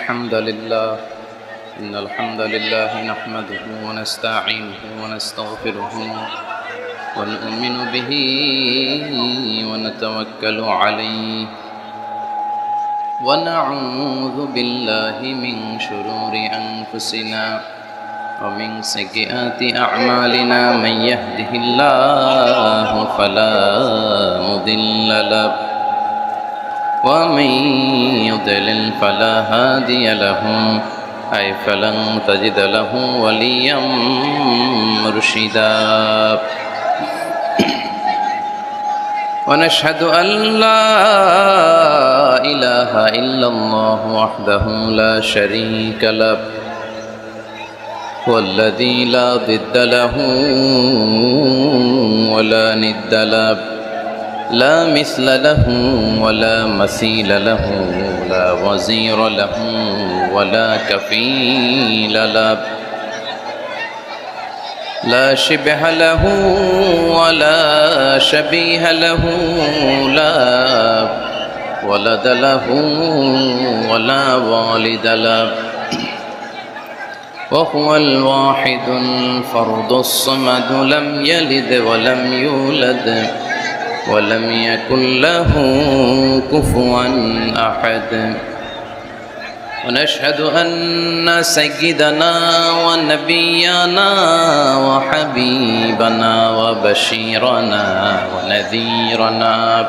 الحمد لله نحمده ونستعينه ونستغفره ونؤمن به ونتوكل عليه ونعوذ بالله من شرور أنفسنا ومن سيئات أعمالنا من يهده الله فلا مضل له ومن يضلل فلا هادي له أي فلن تجد له وليا مرشدا ونشهد أن لا إله إلا الله وحده لا شريك له والذي لا ضد له ولا ند له لا مثل له ولا مثيل له لا وزير له ولا كفيل له لا شبه له ولا شبيه له لا ولد له ولا والد له وهو الواحد الفرد الصمد لم يلد ولم يولد ولم يكن له كفوا أحد ونشهد أن سيدنا ونبينا وحبيبنا وبشيرنا ونذيرنا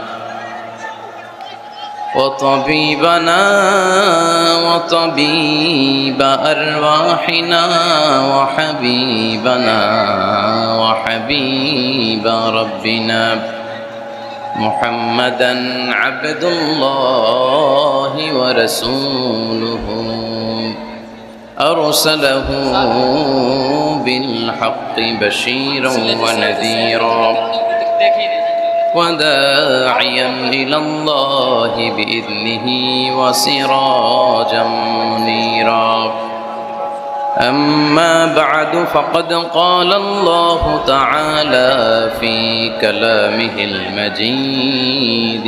وطبيبنا وطبيب أرواحنا وحبيبنا وحبيب ربنا محمدًا عبد الله ورسوله أرسله بالحق بشيرا ونذيرا وداعيا إلى الله بإذنه وسراجا منيرا أما بعد فقد قال الله تعالى في كلامه المجيد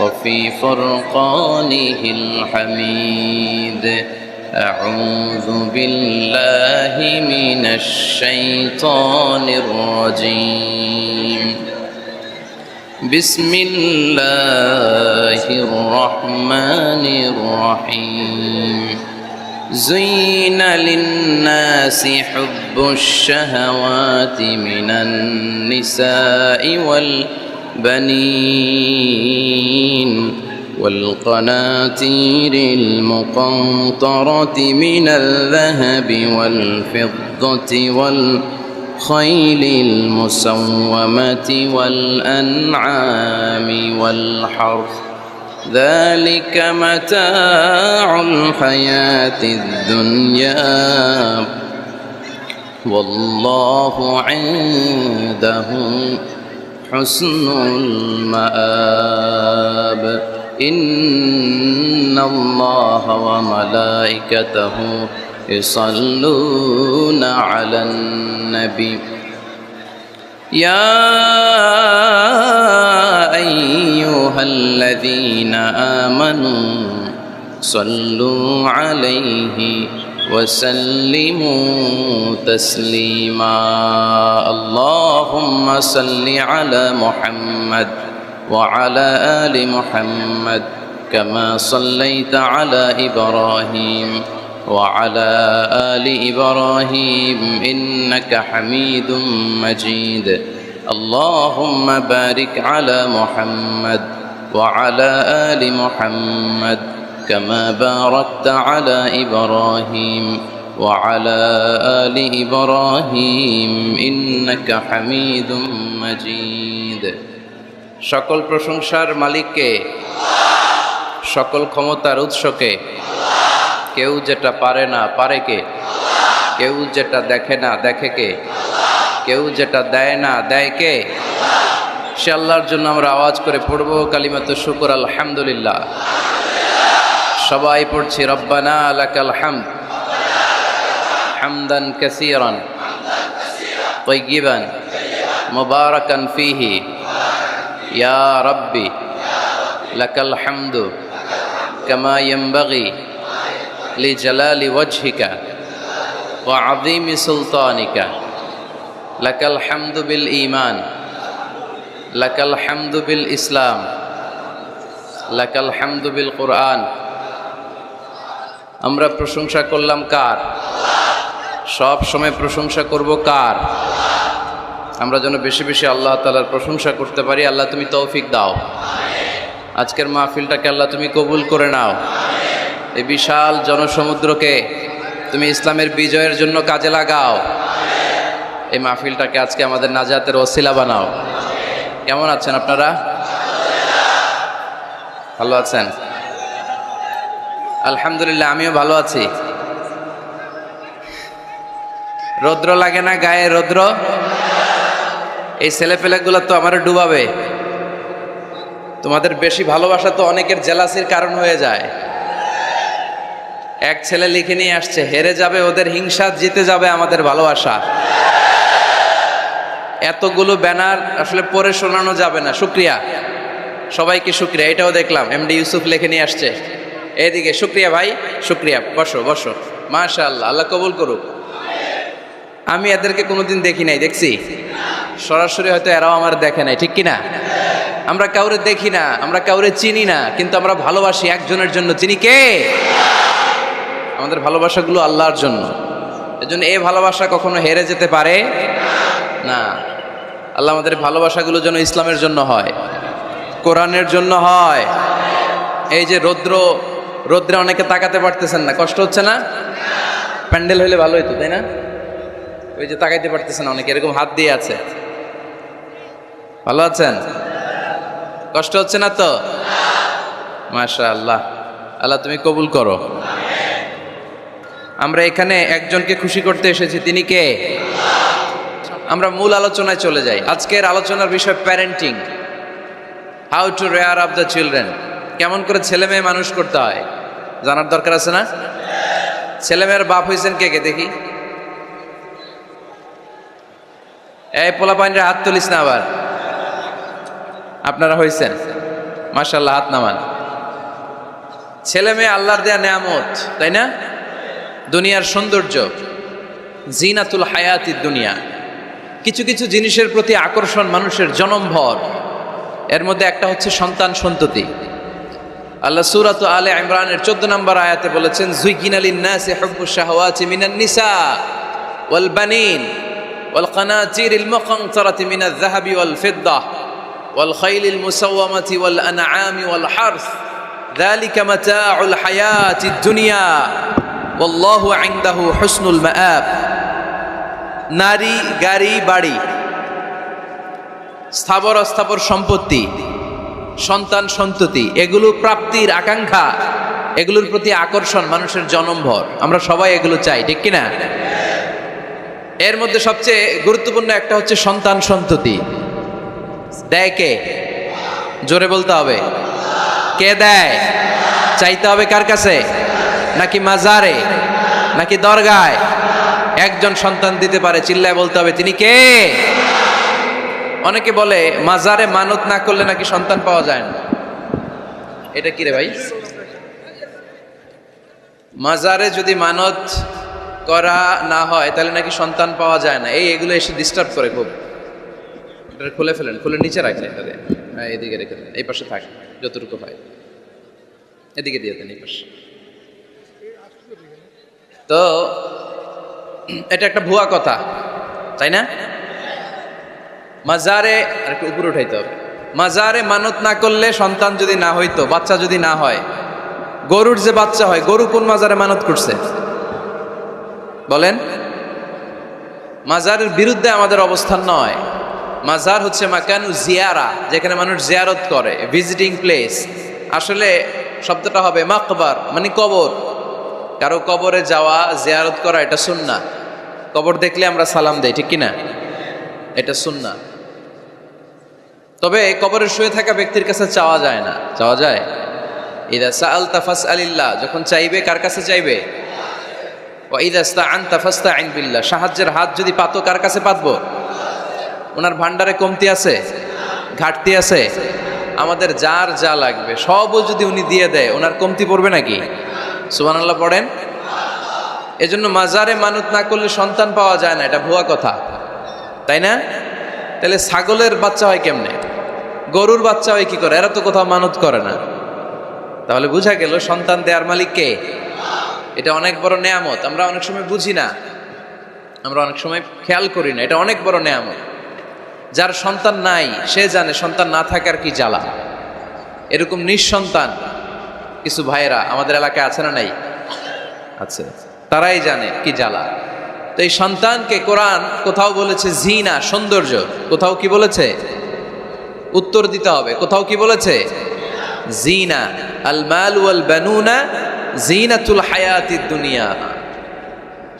وفي فرقانه الحميد أعوذ بالله من الشيطان الرجيم بسم الله الرحمن الرحيم زين للناس حب الشهوات من النساء والبنين والقناطير المقنطرة من الذهب والفضة والخيل المسومة والأنعام والحرث ذلك متاع الحياة الدنيا والله عنده حسن المآب إن الله وملائكته يصلون على النبي يا أيها الذين آمنوا صلوا عليه وسلموا تسليما اللهم صل على محمد وعلى آل محمد كما صليت على إبراهيم وعلى آل إبراهيم إنك حميد مجيد اللهم بارك على محمد وعلى آل محمد كما باركت على إبراهيم وعلى آل إبراهيم إنك حميد مجيد সকল প্রশংসার মালিককে সকল ক্ষমতার উৎসকে কেউ যেটা পারে না পারে কে কেউ যেটা দেখে না দেখে কে কেউ যেটা দেয় না দেয় কে সে আল্লাহর জন্য আমরা আওয়াজ করে পড়ব কালিমাতু শুকর আলহামদুলিল্লাহ সবাই পড়ছি রব্বানা লাকাল হামদ হামদান কাসীরান তাইয়িবান মুবারাকান ফীহি ইয়া রাব্বি লাকাল হামদু কামা ইয়ানবাগি লিজালালি ওয়াজহিকা ওয়া আযীমি সুলতানিকা লাকাল হামদু বিল ঈমান লাকাল হামদু বিল ইসলাম লাকাল হামদু বিল কুরআন। আমরা প্রশংসা করলাম কার? সব সময় প্রশংসা করব কার? আমরা যেন বেশি বেশি আল্লাহ তাআলার প্রশংসা করতে পারি। আল্লাহ তুমি তৌফিক দাও। আজকের মাহফিলটাকে আল্লাহ তুমি কবুল করে নাও। এই বিশাল জনসমুদ্রকে তুমি ইসলামের বিজয়ের জন্য কাজে লাগাও। এই মাহফিলটাকে আজকে আমাদের নাজাতের ওসিলা বানাও। কেমন আছেন আপনারা? ভালো আছেন? আলহামদুলিল্লাহ, আমিও ভালো আছি। রৌদ্র লাগে না গায়ে? রৌদ্র এই ছেলেপেলেগুলো তো আমার ডুবাবে। তোমাদের বেশি ভালোবাসা তো অনেকের জেলাসির কারণ হয়ে যায়। এক ছেলে লিখে নিয়ে আসছে, হেরে যাবে ওদের হিংসা, জিতে যাবে আমাদের ভালোবাসা। এতগুলো ব্যানার আসলে পড়ে শোনানো যাবে না। শুক্রিয়া, সবাইকে শুক্রিয়া। এটাও দেখলাম এমডি ইউসুফ লিখে নিয়ে আসছে। এইদিকে শুক্রিয়া ভাই, শুক্রিয়া। বসো বসো, মাশাআল্লাহ, আল্লাহ কবুল করুক। আমি এদেরকে কোনোদিন দেখি নাই, দেখছি সরাসরি, হয়তো এরাও আমার দেখে নাই, ঠিক কিনা? আমরা কাউরে দেখি না, আমরা কাউরে চিনি না, কিন্তু আমরা ভালোবাসি একজনের জন্য। চিনি কে? আমাদের ভালোবাসাগুলো আল্লাহর জন্য। এজন্য এই ভালোবাসা কখনো হেরে যেতে পারে না। আল্লাহ আমাদের ভালোবাসাগুলো যেন ইসলামের জন্য হয়, কোরআনের জন্য হয়। এই যে রৌদ্রে অনেকে তাকাতে পারতেছেন না, কষ্ট হচ্ছে না? প্যান্ডেল হইলে ভালো হইতো, তাই না? ওই যে তাকাইতে পারতেছেন না অনেকে, এরকম হাত দিয়ে আছে। ভালো আছেন? কষ্ট হচ্ছে না তো? মাশাআল্লাহ, আল্লাহ তুমি কবুল করো। আমরা এখানে একজনকে খুশি করতে এসেছি, তিনি কে? আমরা মূল আলোচনায় চলে যাই। আজকের আলোচনার বিষয় parenting, how to rare up the children. কেমন করে ছেলে মেয়ে মানুষ করতে হয় জানার দরকার আছে না? ছেলে মেয়ের বাপ হয়েছেন কে কে দেখি? এই পোলা পানির হাত তুলিস না আবার। আপনারা হয়েছেন? মাশাআল্লাহ, হাত নামান। ছেলে মেয়ে আল্লাহর দেয়া নেয়ামত, তাই না? দুনিয়ার সৌন্দর্য, জিনাতুল হায়াতিদ দুনিয়া। কিছু কিছু জিনিসের প্রতি আকর্ষণ মানুষের জনমভর। এর মধ্যে একটা হচ্ছে সন্তান সন্ততি। আল্লাহ সূরাত আলে ইমরানের 14 নম্বর আয়াতে বলেছেন, যুয়িনা লিন-নাসি হুব্বুশ শাহাওয়াতি মিনান নিসা ওয়াল বানিন ওয়াল কানাতিরিল মুকানতারাতি মিনাজ যাহাবি ওয়াল ফিদ্দাহ ওয়াল খাইলিল মুসাওয়ামাতি ওয়াল আনআমি ওয়াল হারস যালিকা মাতাউল হায়াতিদ দুনিয়া ওয়াল্লাহু ইনদাহু হুসনুল মাআব। নারী, গাড়ি, বাড়ি, স্থাবর অস্থাবর সম্পত্তি, সন্তান সন্ততি, এগুলো প্রাপ্তির আকাঙ্ক্ষা, এগুলোর প্রতি আকর্ষণ মানুষের জনমভর। আমরা সবাই এগুলো চাই, ঠিক কিনা? এর মধ্যে সবচেয়ে গুরুত্বপূর্ণ একটা হচ্ছে সন্তান সন্ততি। দেয় কে? জোরে বলতে হবে, কে দেয়? চাইতে হবে কার কাছে? নাকি মাজারে, নাকি দরগায়? একজন সন্তান দিতে পারে, চিল্লায় বলতে হবে তিনি কে? অনেকে বলে মাজারে মানত না করলে নাকি সন্তান পাওয়া যায় না। এটা কি রে ভাই? মাজারে যদি মানত করা না হয় তাহলে নাকি সন্তান পাওয়া যায় না। এগুলো এসে ডিস্টার্ব করে খুব। এটা খুলে ফেলেন, খুলে নিচে রাখেন। এটা এদিকে রেখে দেন, এই পাশে থাকে যতটুকু হয়, এদিকে দিয়ে দেন এই পাশে। তো এটা একটা ভুয়া কথা, তাই না? মাজারে আর একটু উপরে উঠাইতে হবে। মাজারে মানত না করলে সন্তান যদি না হইতো, বাচ্চা যদি না হয়, গরুর যে বাচ্চা হয়, গরু কোন মাজারে মানত করছে বলেন? মাজারের বিরুদ্ধে আমাদের অবস্থান নয়। মাজার হচ্ছে মাকানু জিয়ারা, যেখানে মানুষ জিয়ারত করে, ভিজিটিং প্লেস। আসলে শব্দটা হবে মাকবার, মানে কবর। কারো কবরে যাওয়া, জিয়ারত করা, এটা সুন্নাহ। কবর দেখলে আমরা সালাম দেই, ঠিক কিনা? এটা সুন্নাহ। তবে কবরে শুয়ে থাকা ব্যক্তির কাছে চাওয়া যায় না। চাওয়া যায়? ইদা সাআলতা ফাসআলিল্লাহ, যখন চাইবে কার কাছে চাইবে? ওয়া ইদা ইসতাআনতা ফাসতাইন বিল্লাহ, সাহায্যের হাত যদি পাতো কার কাছে পাতবো? ওনার ভান্ডারে কমতি আছে, ঘাটতি আছে? আমাদের যার যা লাগবে সবও যদি উনি দিয়ে দেয়, ওনার কমতি পড়বে নাকি? সুবহানাল্লাহ পড়েন। এজন্য মাজারে মানত না করলে সন্তান পাওয়া যায় না, এটা ভুয়া কথা, তাই না? তাহলে ছাগলের বাচ্চা হয় কেমনে, গরুর বাচ্চা হয় কি করে? এরা তো কোথাও মানত করে না। তাহলে বোঝা গেল সন্তান দেওয়ার মালিক কে? এটা অনেক বড় নেয়ামত। আমরা অনেক সময় বুঝি না, আমরা অনেক সময় খেয়াল করি না, এটা অনেক বড় নেয়ামত। যার সন্তান নাই সে জানে সন্তান না থাকার কি জ্বালা। এরকম নিঃসন্তান কিছু ভাইয়েরা আমাদের এলাকায় আছে না নাই? আছে, তারাই জানে কি জ্বালা। তো এই সন্তানকে কোরআন কোথাও বলেছে জিনা, সৌন্দর্য, কোথাও কি বলেছে? উত্তর দিতে হবে। কোথাও কি বলেছে? জিনা। আল মাল ওয়াল বানুনা জিনাতুল হায়াতিদ দুনিয়া।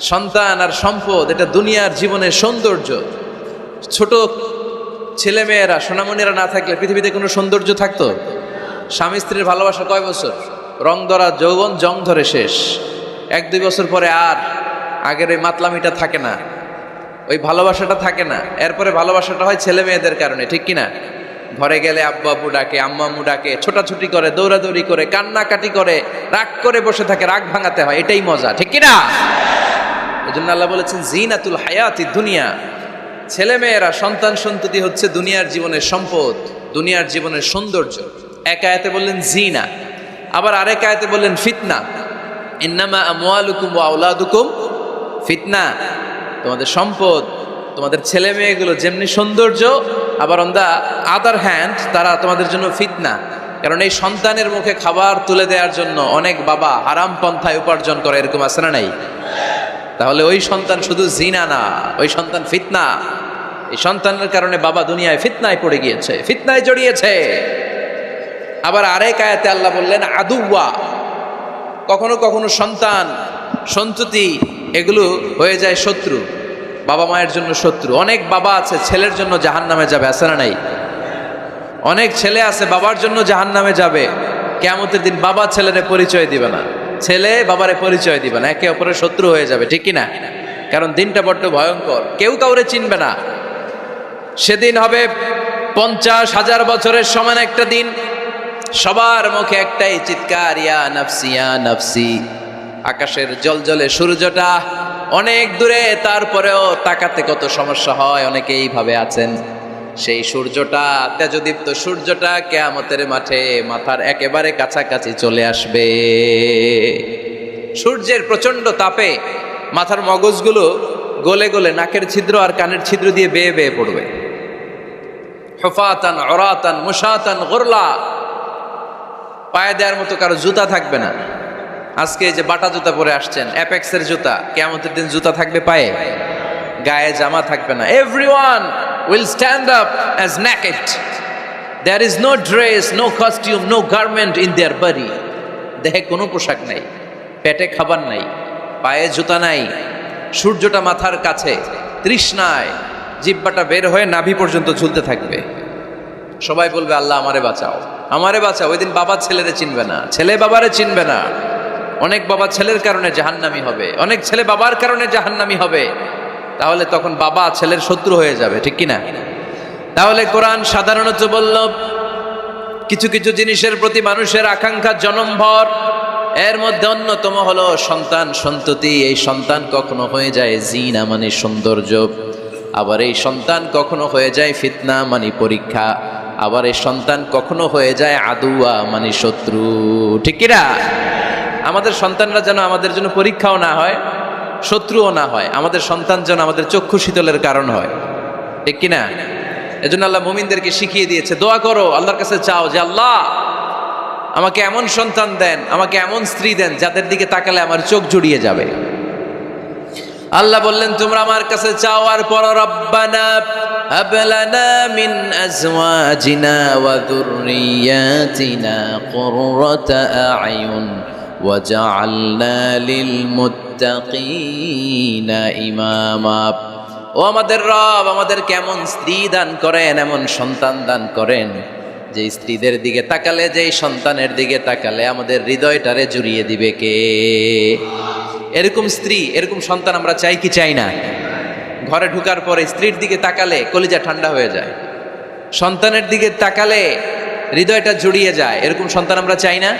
সন্তান আর সম্পদ এটা দুনিয়ার জীবনের সৌন্দর্য। ছোট ছেলেমেয়েরা, সোনামণিরা না থাকলে পৃথিবীতে কোনো সৌন্দর্য থাকতো? স্বামী স্ত্রীর ভালোবাসা কয় বছর? রং ধরা যৌবন, জং ধরে শেষ। 1-2 বছর পরে আর আগের ওই মাতলামিটা থাকে না, ওই ভালোবাসাটা থাকে না। এরপরে ভালোবাসাটা হয় ছেলে মেয়েদের কারণে, ঠিক কিনা? ঘরে গেলে আব্বু আব্বু ডাকে, আম্মু আম্মু ডাকে, ছোটাছুটি করে, দৌড়াদৌড়ি করে, কান্নাকাটি করে, রাগ করে বসে থাকে, রাগ ভাঙাতে হয়, এটাই মজা, ঠিক কিনা? এই জন্য আল্লাহ বলেছেন জিনাতুল হায়াতিদ দুনিয়া। ছেলে মেয়েরা, সন্তান সন্ততি হচ্ছে দুনিয়ার জীবনের সম্পদ, দুনিয়ার জীবনের সৌন্দর্য। এক আয়াতে বললেন জিনা, আবার আরেক আয়াতে বললেন ফিতনা। ইন্নামা আমওয়ালুকুম ওয়া আওলাদুকুম ফিতনা। তোমাদের সম্পদ, তোমাদের ছেলে মেয়েগুলো যেমনি সৌন্দর্য, আবার অন দ্য আদার হ্যান্ড তারা তোমাদের জন্য ফিতনা। কারণ এই সন্তানের মুখে খাবার তুলে দেওয়ার জন্য অনেক বাবা হারাম পন্থায় উপার্জন করে, এরকম আছে না নাই? তাহলে ওই সন্তান শুধু জিনা না, ওই সন্তান ফিতনা। এই সন্তানের কারণে বাবা দুনিয়ায় ফিতনায় পড়ে গিয়েছে, ফিতনায় জড়িয়েছে। আবার আরেক আয়াতে আল্লাহ বললেন আদুওয়া। কখনো কখনো সন্তান সন্ততি এগুলো হয়ে যায় শত্রু, বাবা মায়ের জন্য শত্রু। অনেক বাবা আছে ছেলের জন্য জাহান্নামে যাবে, আছে না নাই? অনেক ছেলে আছে বাবার জন্য জাহান্নামে যাবে। কিয়ামতের দিন বাবা ছেলেরে পরিচয় দিবে না, ছেলে বাবারে পরিচয় দিবে না, একে অপরের শত্রু হয়ে যাবে, ঠিক কিনা? কারণ দিনটা বড্ড ভয়ঙ্কর, কেউ কাউরে চিনবে না। সেদিন হবে 50,000 বছরের সমান একটা দিন। সবার মুখে একটাই চিৎকার, ইয়া নাফসি ইয়া নাফসি। আকাশের জলজলে সূর্যটা অনেক দূরে, তারপরেও তাকাতে কত সমস্যা হয়, অনেকে এইভাবে আছেন। সেই সূর্যটা, তেজদীপ্ত সূর্যটা কিয়ামতের মাঠে মাথার একেবারে কাছাকাছি চলে আসবে। সূর্যের প্রচন্ড তাপে মাথার মগজগুলো গলে গলে নাকের ছিদ্র আর কানের ছিদ্র দিয়ে বেয়ে বেয়ে পড়বে। হুফাতান উরাতান মুশাতান গুরলা। পায়ে দেওয়ার মতো কারো জুতা থাকবে না। আজকে এই যে বাটা জুতা পরে আসছেন, অ্যাপেক্সের জুতা, কিয়ামতের দিন জুতা থাকবে পায়ে, গায়ে জামা থাকবে না। Everyone will stand up as naked. There is no dress, no costume, no garment in their body. দেহে কোনো পোশাক নাই, পেটে খাবার নাই, পায়ে জুতা নাই, সূর্যটা মাথার কাছে, তৃষ্ণায় জিহ্বাটা বের হয়ে নাভি পর্যন্ত ঝুলতে থাকবে। সবাই বলবে আল্লাহ আমারে বাঁচাও, আমারে বাঁচাও। ওই দিন বাবা ছেলেরে চিনবে না, ছেলে বাবারে চিনবে না। অনেক বাবা ছেলের কারণে জাহান্নামী হবে, অনেক ছেলে বাবার কারণে জাহান্নামী হবে। তাহলে তখন বাবা ছেলের শত্রু হয়ে যাবে, ঠিক কিনা? তাহলে কোরআন সাধারণত বলল কিছু কিছু জিনিসের প্রতি মানুষের আকাঙ্ক্ষা জনমভর। এর মধ্যে অন্যতম হলো সন্তান সন্ততি। এই সন্তান কখনো হয়ে যায় জিনা মানে সৌন্দর্য, আবার এই সন্তান কখনো হয়ে যায় ফিতনা মানে পরীক্ষা, আবার এই সন্তান কখনো হয়ে যায় আদুয়া মানে শত্রু, ঠিক কিনা? আমাদের সন্তানরা যেন আমাদের জন্য পরীক্ষাও না হয়, শত্রুও না হয়। আমাদের সন্তান যেন আমাদের চক্ষু শীতলের কারণ হয়, ঠিক কিনা? এজন্য আল্লাহ মুমিনদেরকে শিখিয়ে দিয়েছে, দোয়া করো, আল্লাহর কাছে চাও যে আল্লাহ আমাকে এমন সন্তান দেন, আমাকে এমন স্ত্রী দেন যাদের দিকে তাকালে আমার চোখ জুড়িয়ে যাবে। আল্লাহ বললেন তোমরা আমার কাছে চাও, আর পর রব্বানা হাব লানা মিন আজওয়াজিনা ওয়া যুররিয়াতিনা কুররাতা আ'য়ুন ওয়াজআলনা লিল মুত্তাকিনা ইমামা। ও আমাদের রব, আমাদের কেমন স্ত্রী দান করেন, এমন সন্তান দান করেন যে স্ত্রীদের দিকে তাকালে, যেই সন্তানের দিকে তাকালে আমাদের হৃদয়টারে জুড়িয়ে দিবে কে? এরকম স্ত্রী, এরকম সন্তান আমরা চাই কি চাই না? ঘরে ঢুকার পরে স্ত্রীর দিকে তাকালে কলিজা ঠান্ডা হয়ে যায়, সন্তানের দিকে তাকালে হৃদয়টা জুড়িয়ে যায়। এরকম সন্তান আমরা চাই না?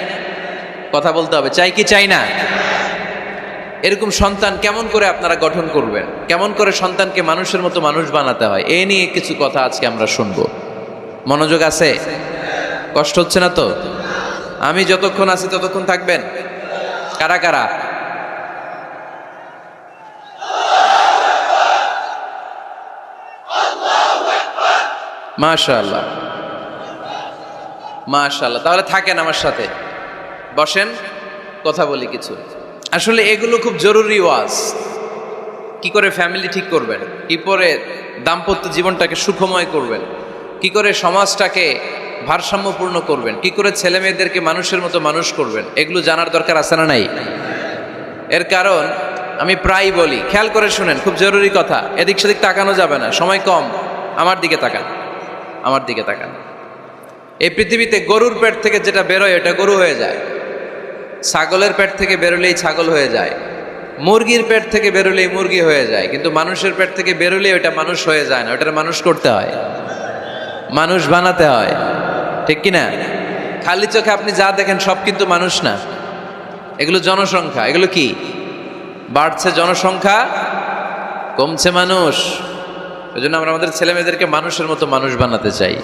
কথা বলতে হবে, চাই কি চাই না? এরকম সন্তান কেমন করে আপনারা গঠন করবেন, কেমন করে সন্তানকে মানুষের মতো মানুষ বানাতে হয়, এই নিয়ে কিছু কথা আজকে আমরা শুনবো। মনোযোগ আছে? কষ্ট হচ্ছে না তো? আমি যতক্ষণ আছি ততক্ষণ থাকবেন? কারা কারা? মাশাআল্লাহ, মাশাআল্লাহ। তাহলে থাকেন আমার সাথে, বসেন, কথা বলি কিছু। আসলে এগুলো খুব জরুরি ওয়াজ। কি করে ফ্যামিলি ঠিক করবেন, কি করে দাম্পত্য জীবনটাকে সুখময় করবেন, কি করে সমাজটাকে ভারসাম্যপূর্ণ করবেন, কি করে ছেলে মেয়েদেরকে মানুষের মতো মানুষ করবেন, এগুলো জানার দরকার আছে না নাই? এর কারণ আমি প্রায় বলি, খেয়াল করে শুনেন, খুব জরুরি কথা, এদিক সেদিক তাকানো যাবে না, সময় কম। আমার দিকে তাকান, আমার দিকে তাকান। এই পৃথিবীতে গরুর পেট থেকে যেটা বেরোয় এটা গরু হয়ে যায়, ছাগলের পেট থেকে বেরোলেই ছাগল হয়ে যায়, মুরগির পেট থেকে বেরোলেই মুরগি হয়ে যায়, কিন্তু মানুষের পেট থেকে বেরোলেই ওটা মানুষ হয়ে যায় না, ওটার মানুষ করতে হয়, মানুষ বানাতে হয়, ঠিক কিনা? খালি চোখে আপনি যা দেখেন সব কিন্তু মানুষ না, এগুলো জনসংখ্যা। এগুলো কি? বাড়ছে জনসংখ্যা, কমছে মানুষ। ওই জন্য আমরা আমাদের ছেলে মেয়েদেরকে মানুষের মতো মানুষ বানাতে চাই,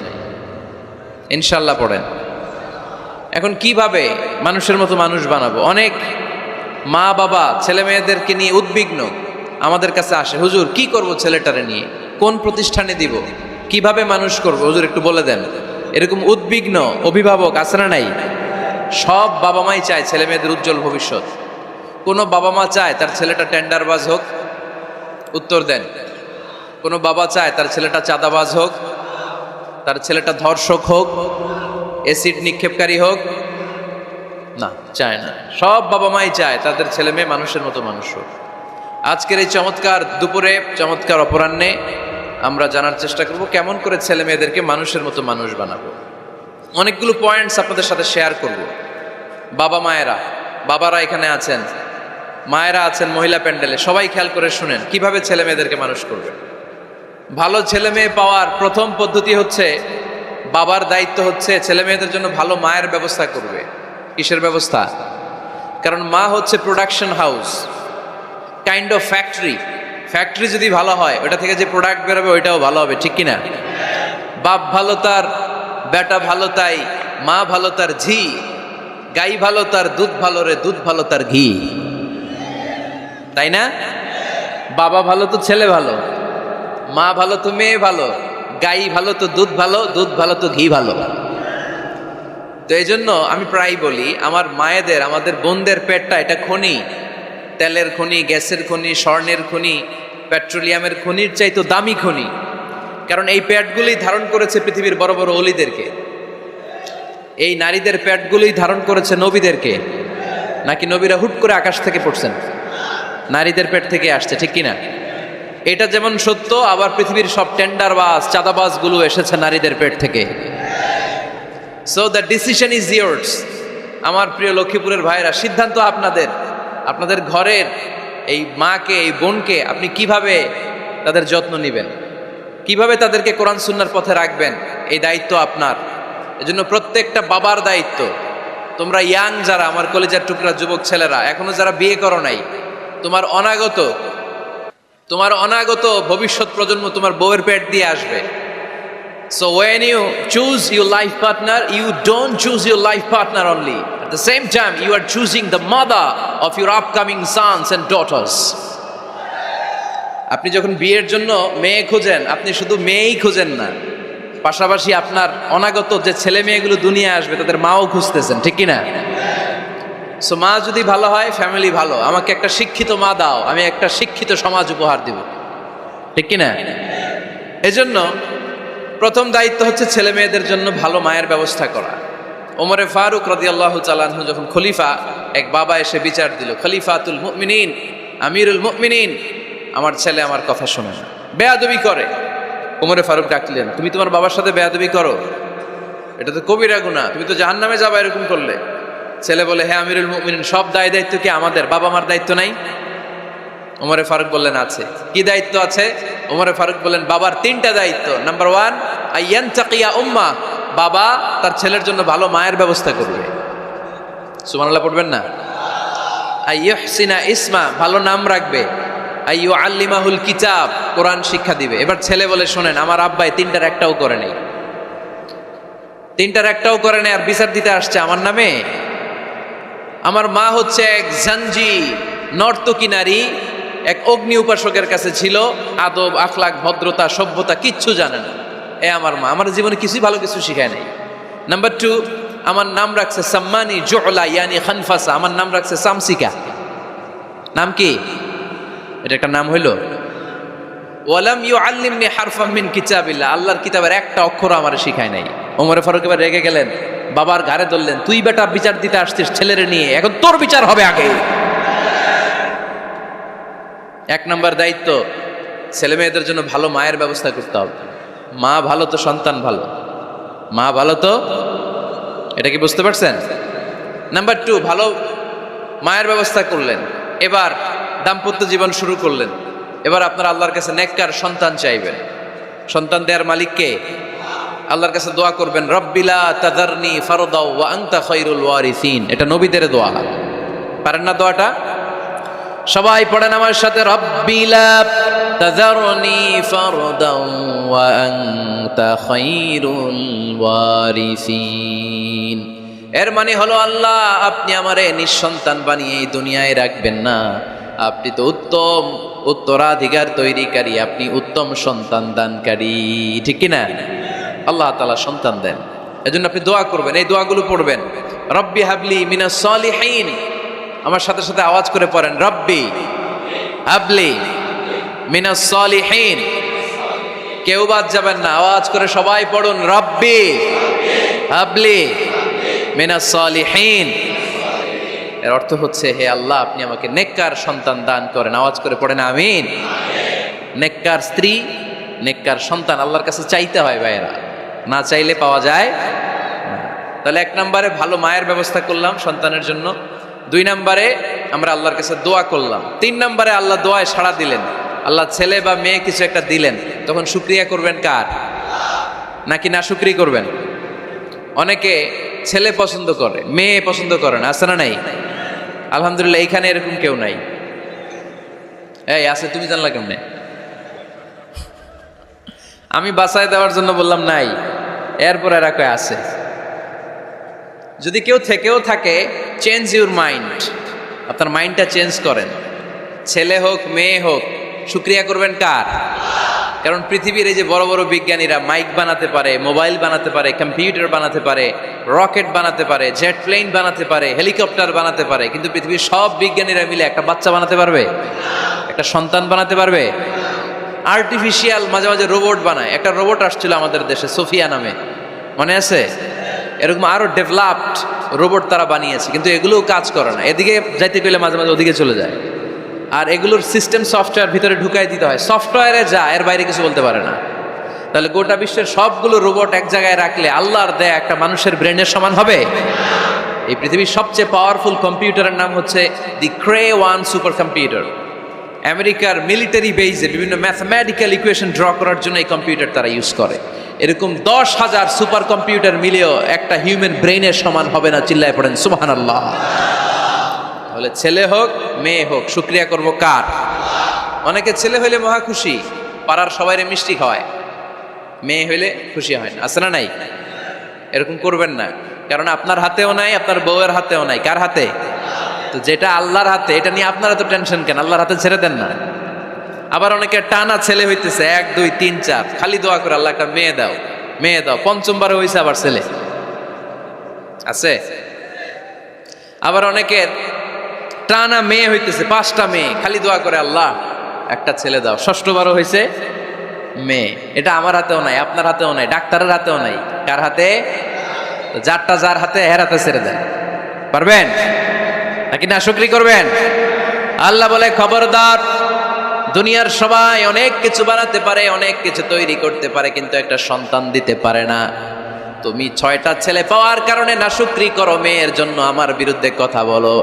ইনশাল্লাহ। পড়েন। এখন কিভাবে মানুষের মতো মানুষ বানাবো? অনেক মা বাবা ছেলে মেয়েদেরকে নিয়ে উদ্বিগ্ন, আমাদের কাছে আসে, হুজুর কি করব ছেলেটারে নিয়ে, কোন প্রতিষ্ঠানে দিব, কিভাবে মানুষ করব, হুজুর একটু বলে দেন। এরকম উদ্বিগ্ন অভিভাবক আছে না নাই? সব বাবা মাই চায় ছেলে মেয়েদের উজ্জ্বল ভবিষ্যৎ। কোনো বাবা মা চায় তার ছেলেটা টেন্ডারবাজ হোক? উত্তর দেন। কোনো বাবা চায় তার ছেলেটা চাঁদাবাজ হোক, তার ছেলেটা ধর্ষক হোক, অ্যাসিড নিক্ষেপকারী হোক? না, চায় না। সব বাবা মাই চায় তাদের ছেলে মেয়ে মানুষের মতো মানুষ হোক। আজকের এই চমৎকার দুপুরে, চমৎকার অপরাহ্নে আমরা জানার চেষ্টা করব কেমন করে ছেলে মেয়েদেরকে মানুষের মতো মানুষ বানাবো। অনেকগুলো পয়েন্টস আপনাদের সাথে শেয়ার করব। বাবা মায়েরা, বাবারা এখানে আছেন, মায়েরা আছেন মহিলা প্যান্ডেলে, সবাই খেয়াল করে শুনেন কিভাবে ছেলে মেয়েদেরকে মানুষ করবে। ভালো ছেলে মেয়ে পাওয়ার প্রথম পদ্ধতি হচ্ছে, বাবার দায়িত্ব হচ্ছে ছেলে মেয়েদের জন্য ভালো মায়ের ব্যবস্থা করবে। কিসের ব্যবস্থা? কারণ মা হচ্ছে production house, kind of factory. Factory যদি ভালো হয়, ওটা থেকে যে প্রোডাক্ট বেরোবে ওইটাও ভালো হবে, ঠিক কিনা? বাপ ভালো তার বেটা ভালো তাই, মা ভালো তার ঝি, গাই ভালো তার দুধ ভালো রে, দুধ ভালো তার ঘি, তাই না? বাবা ভালো তো ছেলে ভালো, মা ভালো তো মেয়ে ভালো, গাই ভালো তো দুধ ভালো, দুধ ভালো তো ঘি ভালো। তো এই জন্য আমি প্রায় বলি, আমার মায়েদের, আমাদের বোনদের পেটটা এটা খনি, তেলের খনি, গ্যাসের খনি, স্বর্ণের খনি, পেট্রোলিয়ামের খনির চাইতো দামি খনি। কারণ এই পেটগুলোই ধারণ করেছে পৃথিবীর বড় বড় অলিদেরকে। এই নারীদের পেটগুলোই ধারণ করেছে নবীদেরকে। নাকি নবীরা হুট করে আকাশ থেকে পড়ছেন? নারীদের পেট থেকে আসছে, ঠিক কিনা? এটা যেমন সত্য, আবার পৃথিবীর সব টেন্ডারবাজ, চাঁদাবাজগুলো এসেছে নারীদের পেট থেকে। So the decision is years. আমার প্রিয় লক্ষ্মীপুরের ভাইরা, সিদ্ধান্ত আপনাদের। আপনাদের ঘরের এই মাকে, এই বোনকে আপনি কিভাবে তাদের যত্ন নেবেন, কিভাবে তাদেরকে কোরআন সুন্নাহর পথে রাখবেন, এই দায়িত্ব আপনার। এজন্য প্রত্যেকটা বাবার দায়িত্ব। তোমরা ইয়াং যারা, আমার কলেজের টুকরা যুবক ছেলেরা, এখনো যারা বিয়ে করো নাই, তোমার অনাগত ভবিষ্যৎ প্রজন্ম তোমার বউয়ের পেট দিয়ে আসবে। So when you choose your life partner, you don't choose your life partner only. At the same time, you are choosing the mother of your upcoming sons and daughters. আপনি যখন বিয়ের জন্য মেয়ে খোঁজেন, আপনি শুধু মেয়েই খোঁজেন না, পাশাপাশি আপনার অনাগত যে ছেলে মেয়েগুলো দুনিয়া আসবে তাদের মাও খুঁজতেছেন, ঠিক কিনা? সো মা যদি ভালো হয়, ফ্যামিলি ভালো। আমাকে একটা শিক্ষিত মা দাও, আমি একটা শিক্ষিত সমাজ উপহার দিব, ঠিক কিনা? এজন্য প্রথম দায়িত্ব হচ্ছে ছেলে মেয়েদের জন্য ভালো মায়ের ব্যবস্থা করা। ওমরে ফারুক রাদিয়াল্লাহু তাআলা আনহু যখন খলিফা, এক বাবা এসে বিচার দিল, খলিফাতুল মুমিনিন, আমিরুল মুমিনিন, আমার ছেলে আমার কথা শোনে না, বেয়াদবি করে। ওমরে ফারুক ডাকলেন, তুমি তোমার বাবার সাথে বেয়াদবি করো? এটা তো কবিরা গুনাহ, তুমি তো জাহান্নামে যাবে এরকম করলে। ছেলে বলে, হ্যাঁ আমিরুল মুমিনিন, সব দায়িত্ব কি আমাদের? বাবা মার দায়িত্ব নাই? ওমরে ফারুক বললেন, আছে। কি দায়িত্ব আছে? ওমরে ফারুক বললেন, বাবার 3টা দায়িত্ব। নাম্বার 1, আইয়ানতাকিয়া উম্মা, বাবা তার ছেলের জন্য ভালো মায়ের ব্যবস্থা করবে। সুবহানাল্লাহ পড়বেন না? আইয়ুহসিনা ইসমা, ভালো নাম রাখবে। আইয়ুআল্লিমাহুল কিতাব, কোরআন শিক্ষা দিবে। এবার ছেলে বলে শোনেন, আমার আব্বাই তিনটার একটাও করে নাই, তিনটার একটাও করে নাই, আর বিচার দিতে আসছে আমার নামে। আমার মা হচ্ছে এক জাঞ্জি নর্তকী নারী, এক অগ্নি উপাসকের কাছে ছিল, আদব আখলাক ভদ্রতা সভ্যতা কিচ্ছু জানে না। এ আমার মা আমার জীবনে কিছুই ভালো কিছু শিখায় নাই। নাম্বার 2, আমার নাম রাখছে সাম্মানি জুলা ইয়ানি খানফাসা, আমার নাম রাখছে সামসিকা। নাম কি? এটা একটা নাম হইল? ওয়ালাম ইউআল্লিমনি হারফাম মিন কিতাবিল্লাহ, আল্লাহর কিতাবের একটা অক্ষর আমার শিখায় নাই। ওমরে ফারুক এবার রেগে গেলেন, বাবার ঘাড়ে ধরলেন, তুই বেটা বিচার দিতে আসছিস ছেলেরে নিয়ে, এখন তোর বিচার হবে আগে। এক নম্বর দায়িত্ব, ছেলে মেয়েদের জন্য ভালো মায়ের ব্যবস্থা করতে হবে। মা ভালো তো সন্তান ভালো, মা ভালো তো, এটা কি বুঝতে পারছেন? নাম্বার 2, ভালো মায়ের ব্যবস্থা করলেন, এবার দাম্পত্য জীবন শুরু করলেন। এবার আপনারা আল্লাহর কাছে নেককার সন্তান চাইবেন। সন্তান দেওয়ার মালিক কে? আল্লাহর কাছে দোয়া করবেন, রব্বিলা তাযারনি ফারদাও ওয়া আনতা খায়রুল ওয়ারিসিন। এটা নবীদের দোয়া, পারেন না দোয়াটা? সবাই পড়েন আমার সাথে, রব্বিলা তাযারনি ফারদাও ওয়া আনতা খায়রুল ওয়ারিসিন। এর মানে হলো, আল্লাহ আপনি আমারে নিঃসন্তান বানিয়ে এই দুনিয়ায় রাখবেন না, আপনি তো উত্তম উত্তরাধিকার তৈরিকারী, আপনি উত্তম সন্তান দানকারী, ঠিক কিনা? আল্লাহ তাআলা সন্তান দেন, এজন্য আপনি দোয়া করবেন, এই দোয়াগুলো পড়বেন। রব্বি হাবলি মিনাস সালিহিন, আমার সাথে সাথে আওয়াজ করে পড়েন, রব্বি হাবলি মিনাস সালিহিন। কেউ বাদ যাবেন না, আওয়াজ করে সবাই পড়ুন, রব্বি হাবলি মিনাস সালিহিন। এর অর্থ হচ্ছে, হে আল্লাহ আপনি আমাকে নেককার সন্তান দান করেন। আওয়াজ করে পড়েন আমিন। নেককার স্ত্রী, নেককার সন্তান আল্লাহর কাছে চাইতে হয় ভাইয়েরা, না চাইলে পাওয়া যায় না। তাহলে 1 নম্বরে ভালো মায়ের ব্যবস্থা করলাম সন্তানের জন্য, 2 নম্বরে আমরা আল্লাহর কাছে দোয়া করলাম, 3 নম্বরে আল্লাহ দোয়ায় সাড়া দিলেন, আল্লাহ ছেলে বা মেয়ে কিছু একটা দিলেন, তখন শুকরিয়া করবেন কার? নাকি না শুকরি করবেন? অনেকে ছেলে পছন্দ করে, মেয়ে পছন্দ করে না, আছে না নাই? আলহামদুলিল্লাহ এইখানে এরকম কেউ নাই। এই আছে, তুমি জানলা কেমনে? আমি বাঁচায় দেওয়ার জন্য বললাম নাই, এরপর এরা কয় আছে। যদি কেউ থেকেও থাকে, চেঞ্জ ইউর মাইন্ড, আপনার মাইন্ডটা চেঞ্জ করেন। ছেলে হোক মেয়ে হোক, শুকরিয়া করবেন কার? কারণ পৃথিবীর এই যে বড় বড় বিজ্ঞানীরা মাইক বানাতে পারে, মোবাইল বানাতে পারে, কম্পিউটার বানাতে পারে, রকেট বানাতে পারে, জেট প্লেন বানাতে পারে, হেলিকপ্টার বানাতে পারে, কিন্তু পৃথিবীর সব বিজ্ঞানীরা মিলে একটা বাচ্চা বানাতে পারবে? একটা সন্তান বানাতে পারবে? আর্টিফিশিয়াল মাঝে মাঝে রোবট বানায়। একটা রোবট আসছিল আমাদের দেশে, সোফিয়া নামে, মনে আছে? এরকম আরো ডেভেলপড রোবট তারা বানিয়েছে, কিন্তু এগুলোও কাজ করে না। এদিকে যাইতে গেলে মাঝে মাঝে ওদিকে চলে যায়, আর এগুলোর সিস্টেম সফটওয়্যার ভিতরে ঢুকাই দিতে হয়, সফটওয়্যারে যা, এর বাইরে কিছু বলতে পারে না। তাহলে গোটা বিশ্বের সবগুলো রোবট এক জায়গায় রাখলে আল্লাহর দেয়া একটা মানুষের ব্রেনের সমান হবে? এই পৃথিবীর সবচেয়ে পাওয়ারফুল কম্পিউটারের নাম হচ্ছে দি ক্রে 1 সুপার কম্পিউটার। আমেরিকার মিলিটারি বেইজে বিভিন্ন ম্যাথমেটিক্যাল ইকুয়েশন ড্র করার জন্য এই কম্পিউটার তারা ইউজ করে। এরকম 10,000 সুপার কম্পিউটার মিলেও একটা হিউম্যান ব্রেইনের সমান হবে না। চিল্লায় পড়েন সুবহানাল্লাহ। তাহলে ছেলে হোক মেয়ে হোক, শুকরিয়া করব কার? অনেকে ছেলে হইলে মহা খুশি, পাড়ার সবাইরে মিষ্টি খাওয়ায়, মেয়ে হইলে খুশি হয় না, আছে না নাই? এরকম করবেন না, কারণ আপনার হাতেও নাই, আপনার বউয়ের হাতেও নাই। কার হাতে? তো যেটা আল্লাহর হাতে, এটা নিয়ে আপনারা তো টেনশন কেন? আল্লাহর হাতে ছেড়ে দেন না। আবার অনেকে টানা ছেলে হইতেছে 1 2 3 4, খালি দোয়া করে আল্লাহ একটা মেয়ে দাও, মেয়ে দাও। 5ম হয়েছে আবার ছেলে আছে। আবার অনেকের টানা মেয়ে হইতেছে, 5টা মেয়ে, খালি দোয়া করে আল্লাহ একটা ছেলে দাও। 6ঠবারও হয়েছে মেয়ে। এটা আমার হাতেও নাই, আপনার হাতেও নাই, ডাক্তারের হাতেও নাই। কার হাতে? যারটা যার হাতে, এর হাতে ছেড়ে দেন। পারবেন নাকি না শুকরি করবেন? আল্লাহ বলে, খবরদার, দুনিয়ার সবাই অনেক কিছু বানাতে পারে, অনেক কিছু তৈরি করতে পারে, কিন্তু একটা সন্তান দিতে পারে না। তুমি 6টা ছেলে পাওয়ার কারণে নাশুকরি করো, মেয়ের জন্য আমার বিরুদ্ধে কথা বলো।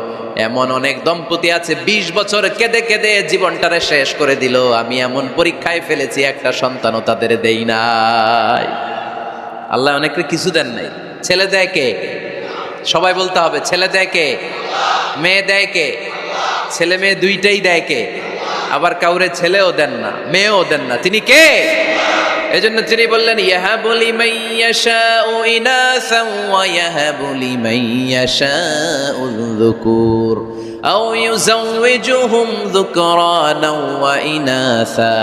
এমন অনেক দম্পতি আছে 20 বছর কেঁদে কেঁদে জীবনটারে শেষ করে দিল। আমি এমন পরীক্ষায় ফেলেছি, একটা সন্তানও তাদের দেই নাই। আল্লাহ অনেককে কিছু দেন নাই। ছেলে দেয় কে? সবাই বলতে হবে, ছেলে দেয় কে? মেয়ে দেয় কে? ছেলে মেয়ে দুইটাই দেয় কে? আবার কাউরে ছেলেও দেন না, মেয়েও দেন না, তিনি কে? এজন্য তিনি বললেন ইয়াহাবু লিমান ইয়াশাউ ইনাসান ওয়া ইয়াহাবু লিমান ইয়াশাউ যুকুর আও ইউযাওয়িজুহুম যুকরানাও ওয়া ইনাসা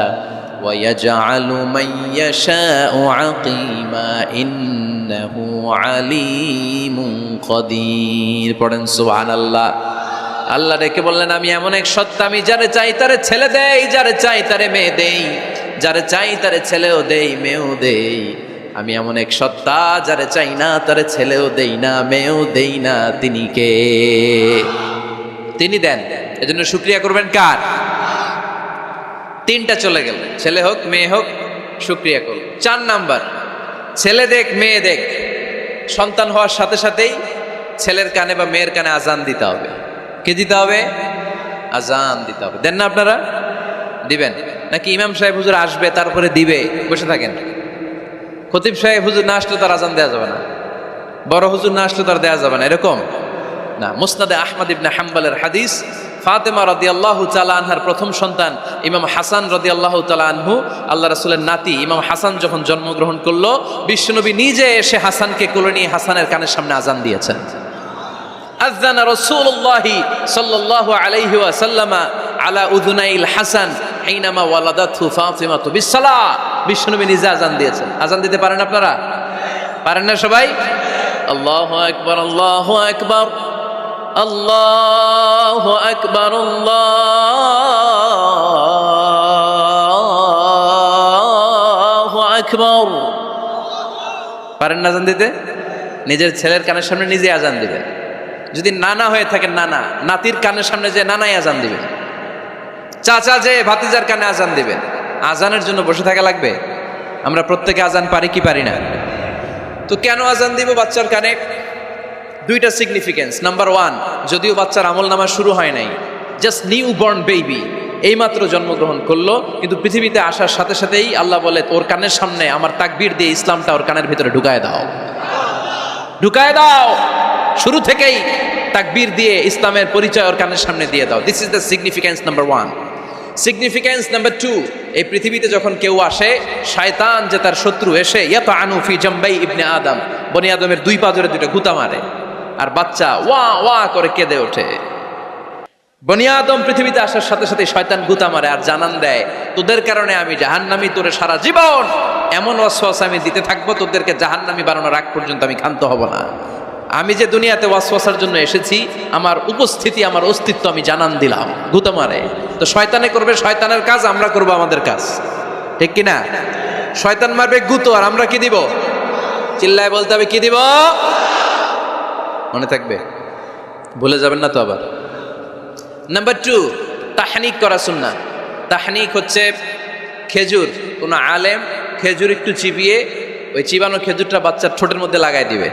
ওয়া ইয়াজআলু মান ইয়াশাউ আকিমা ইন্নাহু আলীমুন কাদির। পড়েন সুবহানাল্লাহ। আল্লাহ ডেকে বললেন আমি এমন এক সত্তা, আমি যারে চাই তারে ছেলে দেই, যারে চাই তারে মেয়ে দেই, যারে চাই তারে ছেলেও দেই মেয়েও দেই। আমি এমন এক সত্তা, যারে চাই না তারে ছেলেও দেই না মেয়েও দেই না। তিনি কে? তিনি দেন। এজন্য শুকরিয়া করবেন কার? তিনটা চলে গেল, ছেলে হোক মেয়ে হোক, শুকরিয়া করব। 4 নাম্বার, ছেলে দেখ মেয়ে দেখ, সন্তান হওয়ার সাথে সাথেই ছেলের কানে বা মেয়ের কানে আজান দিতে হবে। কে দিতে হবে? আজান দিতে হবে। দেন না আপনারা? দিবেন নাকি ইমাম সাহেব হুজুর আসবে তারপরে দিবে বসে থাকেন? খতিব সাহেব হুজুর না আসলে তার আজান দেওয়া যাবে না, বড় হুজুর না আসলে তার দেওয়া যাবে না, এরকম না। মুসনাদে আহমদ ইবনে হাম্বলের হাদিস, ফাতেমা রাদিয়াল্লাহু তাআলা আনহার প্রথম সন্তান ইমাম হাসান রাদিয়াল্লাহু তাআলা আনহু, আল্লাহ রাসূলের নাতি ইমাম হাসান যখন জন্মগ্রহণ করলো, বিশ্বনবী নিজে এসে হাসানকে কোলে নিয়ে হাসানের কানের সামনে আজান দিয়েছেন। আযানা রাসূলুল্লাহি সাল্লাল্লাহু আলাইহি ওয়াসাল্লাম আলা উযুনাইল হাসান হিনামা ওয়ালাদাতহু ফাতিমাতু বিসসালাহ। বিশ্বনবী নিজে আজান দিয়েছেন। আজান দিতে পারেন আপনারা? পারেন না সবাই? আল্লাহু আকবার, আল্লাহু আকবার, আল্লাহু আকবার, আল্লাহু আকবার। পারেন না আজান দিতে? নিজের ছেলের কানের সামনে নিজে আজান দিবেন। যদি নানা হয়ে থাকেন, নানা নাতির কানের সামনে যে নানাই আজান দিবেন, চাচা যে ভাতিজার কানে আজান দিবেন। আজানের জন্য বসে থাকা লাগবে? আমরা প্রত্যেকে আজান পারি কি পারি না? তো কেন আজান দিব বাচ্চার কানে? দুইটা সিগনিফিকেন্স। নাম্বার 1, যদিও বাচ্চার আমল নামা শুরু হয় নাই, জাস্ট নিউ বর্ন বেবি, এইমাত্র জন্মগ্রহণ করলো, কিন্তু পৃথিবীতে আসার সাথে সাথেই আল্লাহ বলে ওর কানের সামনে আমার তাকবীর দিয়ে ইসলামটা ওর কানের ভিতরে ঢুকায় দাও, ঢুকায় দাও। শুরু থেকেই তাকবীর দিয়ে ইসলামের পরিচয় ওর কানের সামনে দিয়ে দাও। This is the significance number 1। Significance number 2, এই পৃথিবীতে যখন কেউ আসে, শয়তান যে তার শত্রু এসে ইয়াতাআনু ফি জামবাই ইবনে আদম, বনি আদমের 2 পা ধরে 2টা গুতা মারে, আর বাচ্চা ওয়া ওয়া করে কেঁদে ওঠে। বনি আদম পৃথিবীতে আসার সাথে সাথে শয়তান গুতা মারে আর জানান দেয় তোদের কারণে আমি জাহান্নামী, তোরে সারা জীবন এমন ওয়াসওয়াসা আমি দিতে থাকবো, তোদেরকে জাহান্নামী বানানোর আগ পর্যন্ত আমি ক্ষান্ত হব না। আমি যে দুনিয়াতে ওয়াসওয়াসার জন্য এসেছি, আমার উপস্থিতি, আমার অস্তিত্ব আমি জানান দিলাম। গুতা মারে। তো শয়তানে করবে শয়তানের কাজ, আমরা করব আমাদের কাজ, ঠিক কি না? শয়তান মারবে গুতো, আর আমরা কি দিব? চিল্লায় বলতে হবে কি দিব? মনে থাকবে, ভুলে যাবেন না তো আবার। নাম্বার 2, তাহনিক করা সুন্নাহ। তাহনিক হচ্ছে খেজুর, কোন আলেম খেজুর একটু চিবিয়ে ওই চিবানো খেজুরটা বাচ্চার ঠোঁটের মধ্যে লাগাই দিবে।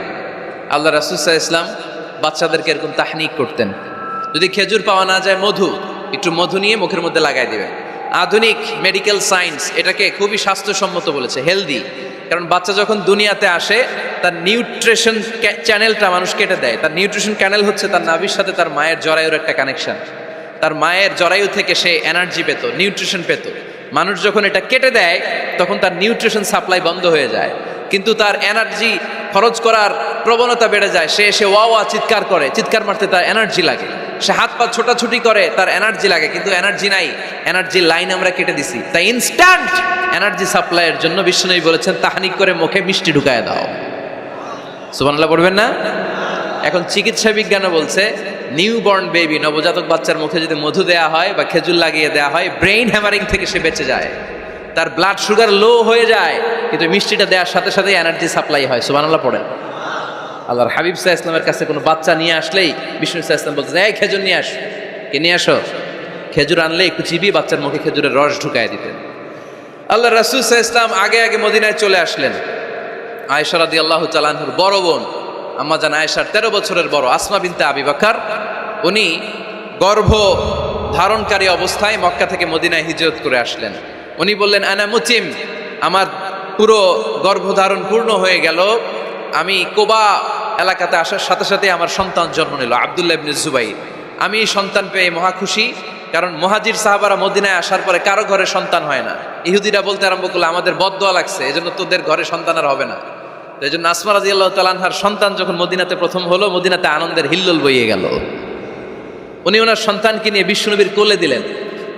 আল্লাহ রাসূল সাল্লাল্লাহু আলাইহি ওয়াসাল্লাম বাচ্চাদেরকে এরকম তাহনিক করতেন। যদি খেজুর পাওয়া না যায়, মধু, একটু মধু নিয়ে মুখের মধ্যে লাগাই দিবে। আধুনিক মেডিকেল সায়েন্স এটাকে খুবই স্বাস্থ্যসম্মত বলেছে, হেলদি। কারণ বাচ্চা যখন দুনিয়াতে আসে, তার নিউট্রিশন চ্যানেলটা মানুষ কেটে দেয়। তার নিউট্রিশন চ্যানেল হচ্ছে তার নাভির সাথে তার মায়ের জরায়ুর একটা কানেকশন। তার মায়ের জরায়ু থেকে সে এনার্জি পেত, নিউট্রিশন পেত। মানুষ যখন এটা কেটে দেয়, তখন তার নিউট্রিশন সাপ্লাই বন্ধ হয়ে যায়, কিন্তু তার এনার্জি খরচ করার প্রবণতা বেড়ে যায়। সে এসে ওয়া ওয়া চিৎকার করে, চিৎকার মারতে তার এনার্জি লাগে। সে হাত পা ছোটাছুটি করে, তার এনার্জি লাগে, কিন্তু এনার্জি নাই। এনার্জি লাইন আমরা কেটে দিছি। তাই ইনস্ট্যান্ট এনার্জি সাপ্লাইয়ের জন্য বিশ্বনবী বলেছেন তাহনিক করে মুখে মিষ্টি ঢুকায় দাও। সুবহানাল্লাহ পড়বেন না? এখন চিকিৎসা বিজ্ঞানও বলছে নিউ বর্ন বেবি, নবজাতক বাচ্চার মুখে যদি মধু দেয়া হয় বা খেজুর লাগিয়ে দেয়া হয়, ব্রেইন হ্যামারিং থেকে সে বেঁচে যায়। তার ব্লাড সুগার লো হয়ে যায়, কিন্তু মিষ্টিটা দেওয়ার সাথে সাথে এনার্জি সাপ্লাই হয়। সুবহানাল্লাহ পড়েন। আল্লাহর হাবিব সাল্লাল্লাহু আলাইহি ওয়াসাল্লামের কাছে কোনো বাচ্চা নিয়ে আসলেই বিষ্ণু সাল্লাল্লাহু আলাইহি ওয়াসাল্লাম বলতেন, এই খেজুর নিয়ে আস, কে নিয়ে আসো। খেজুর আনলে একটু চিবিয়ে বাচ্চার মুখে খেজুরের রস ঢুকায় দিতেন। আল্লাহ রাসূল সাল্লাল্লাহু আলাইহি ওয়াসাল্লাম আগে আগে মদিনায় চলে আসলেন। আয়েশা রাদিয়াল্লাহু তাআলা আনহার বড় বোন, আম্মা জান আয়েশার 13 বছরের বড় আসমা বিনতে আবি বকর, উনি গর্ভ ধারণকারী অবস্থায় মক্কা থেকে মদিনায় হিজরত করে আসলেন। উনি বললেন, আনা মুতিম, আমার পুরো গর্ভধারণ পূর্ণ হয়ে গেল। আমি কোবা এলাকাতে আসার সাথে সাথে আমার সন্তান জন্ম নিল, আব্দুল্লাহ ইবনে জুবাইর। আমি এই সন্তান পেয়ে মহা খুশি, কারণ মুহাজির সাহাবারা মদিনায় আসার পরে কারো ঘরে সন্তান হয় না। ইহুদিরা বলতে আরম্ভ করলো আমাদের বদদোয়া লাগছে, এজন্য তোদের ঘরে সন্তান আর হবে না। তো এই জন্য আসমা রাদিয়াল্লাহু তাআলা আনহার সন্তান যখন মদিনাতে প্রথম হলো, মদিনাতে আনন্দের হিল্লোল বইয়ে গেল। উনি ওনার সন্তানকে নিয়ে বিশ্বনবীর কোলে দিলেন।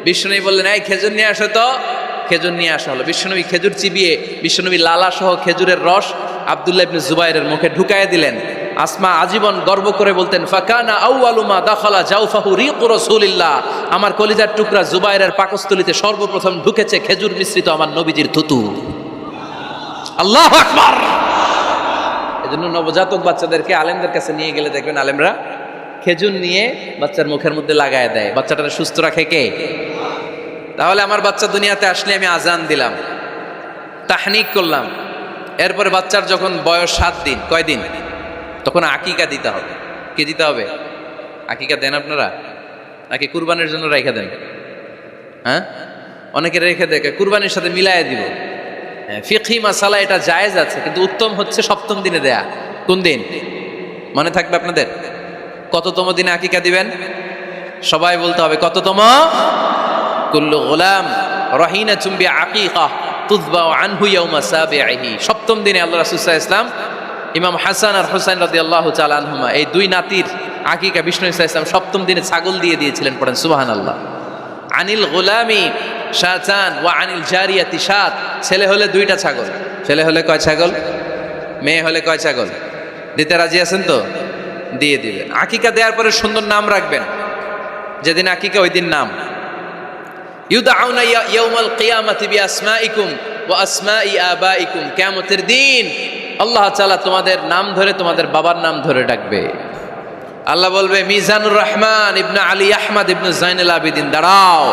বিশ্বনবী বললেন, এই খেজুর নিয়ে আসো তো। খেজুর নিয়ে আসা হলো। বিশ্বনবী খেজুর চিবিয়ে বিশ্বনবী লালা সহ খেজুরের রস আব্দুল্লাহ ইবনে জুবাইরের মুখে ঢুকায় দিলেন। আসমা আজীবন গর্ব করে বলতেন, ফাকানা আউয়ালু মা দাখালা জাওফাহু রিকু রাসূলিল্লাহ, আমার কলিজার টুকরা জুবাইরের পাকস্থলীতে সর্বপ্রথম ঢুকেছে খেজুর মিশ্রিত আমার নবীজির থুতু। আল্লাহু আকবার। এজন্য নবজাতক বাচ্চাদেরকে আলেমদের কাছে নিয়ে গেলে দেখবেন আলেমরা খেজুর নিয়ে বাচ্চার মুখের মধ্যে লাগায় দেয়। বাচ্চাটাকে সুস্থ রাখে কে? তাহলে আমার বাচ্চা দুনিয়াতে আসলে আমি আজান দিলাম, তাহনিক করলাম, এরপরে বাচ্চার যখন বয়স 7 দিন, কয়দিন, তখন আকিকা দিতে হবে। কি দিতে হবে? আকিকা দেন আপনারা নাকি কুরবানির জন্য রেখে দেন? হ্যাঁ, অনেকে রেখে দেখে কুরবানির সাথে মিলাইয়া দিব। ফিকহি মাসালা এটা জায়েজ আছে, কিন্তু উত্তম হচ্ছে 7ম দিনে দেয়া। কোন দিন মনে থাকবে আপনাদের? কততম দিনে আকিকা দিবেন? সবাই বলতে হবে কততম? কুল্লু গোলাম রহিনা চুম্বি আকিকা তুযবাউ আনহু ইয়াউমা সাবিহি। 7ম দিনে আল্লাহ রাসূল সাল্লাল্লাহু আলাইহি ওয়াসাল্লাম ইমাম হাসান আর হুসাইন রাদিয়াল্লাহু তাআলা আনহুমা, এই দুই নাতির আকিকা বিষ্ণু সাল্লাল্লাহু আলাইহি ওয়াসাল্লাম 7ম দিনে ছাগল দিয়ে দিয়েছিলেন। পড়েন সুবহানাল্লাহ। আনিল গোলামি শাতান ওয়া আনিল জারিয়াতি শাত। ছেলে হলে 2টা ছাগল। ছেলে হলে কয় ছাগল? মেয়ে হলে কয় ছাগল? দিতে রাজি আছেন তো? দিয়ে দিবেন। আকিকা দেওয়ার পরে সুন্দর নাম রাখবেন। যেদিন আকিকা ওই দিন নাম। ইউদাউনা ইয়াউমাল কিয়ামাতি বিআসমাইকুম ওয়া আসমাই আবাইকুম। কিয়ামতের দিন আল্লাহ তাআলা তোমাদের নাম ধরে তোমাদের বাবার নাম ধরে ডাকবে। আল্লাহ বলবে, মিজানুর রহমান ইবনে আলী আহমদ ইবনে জাইনুল আবিদিন, দাঁড়াও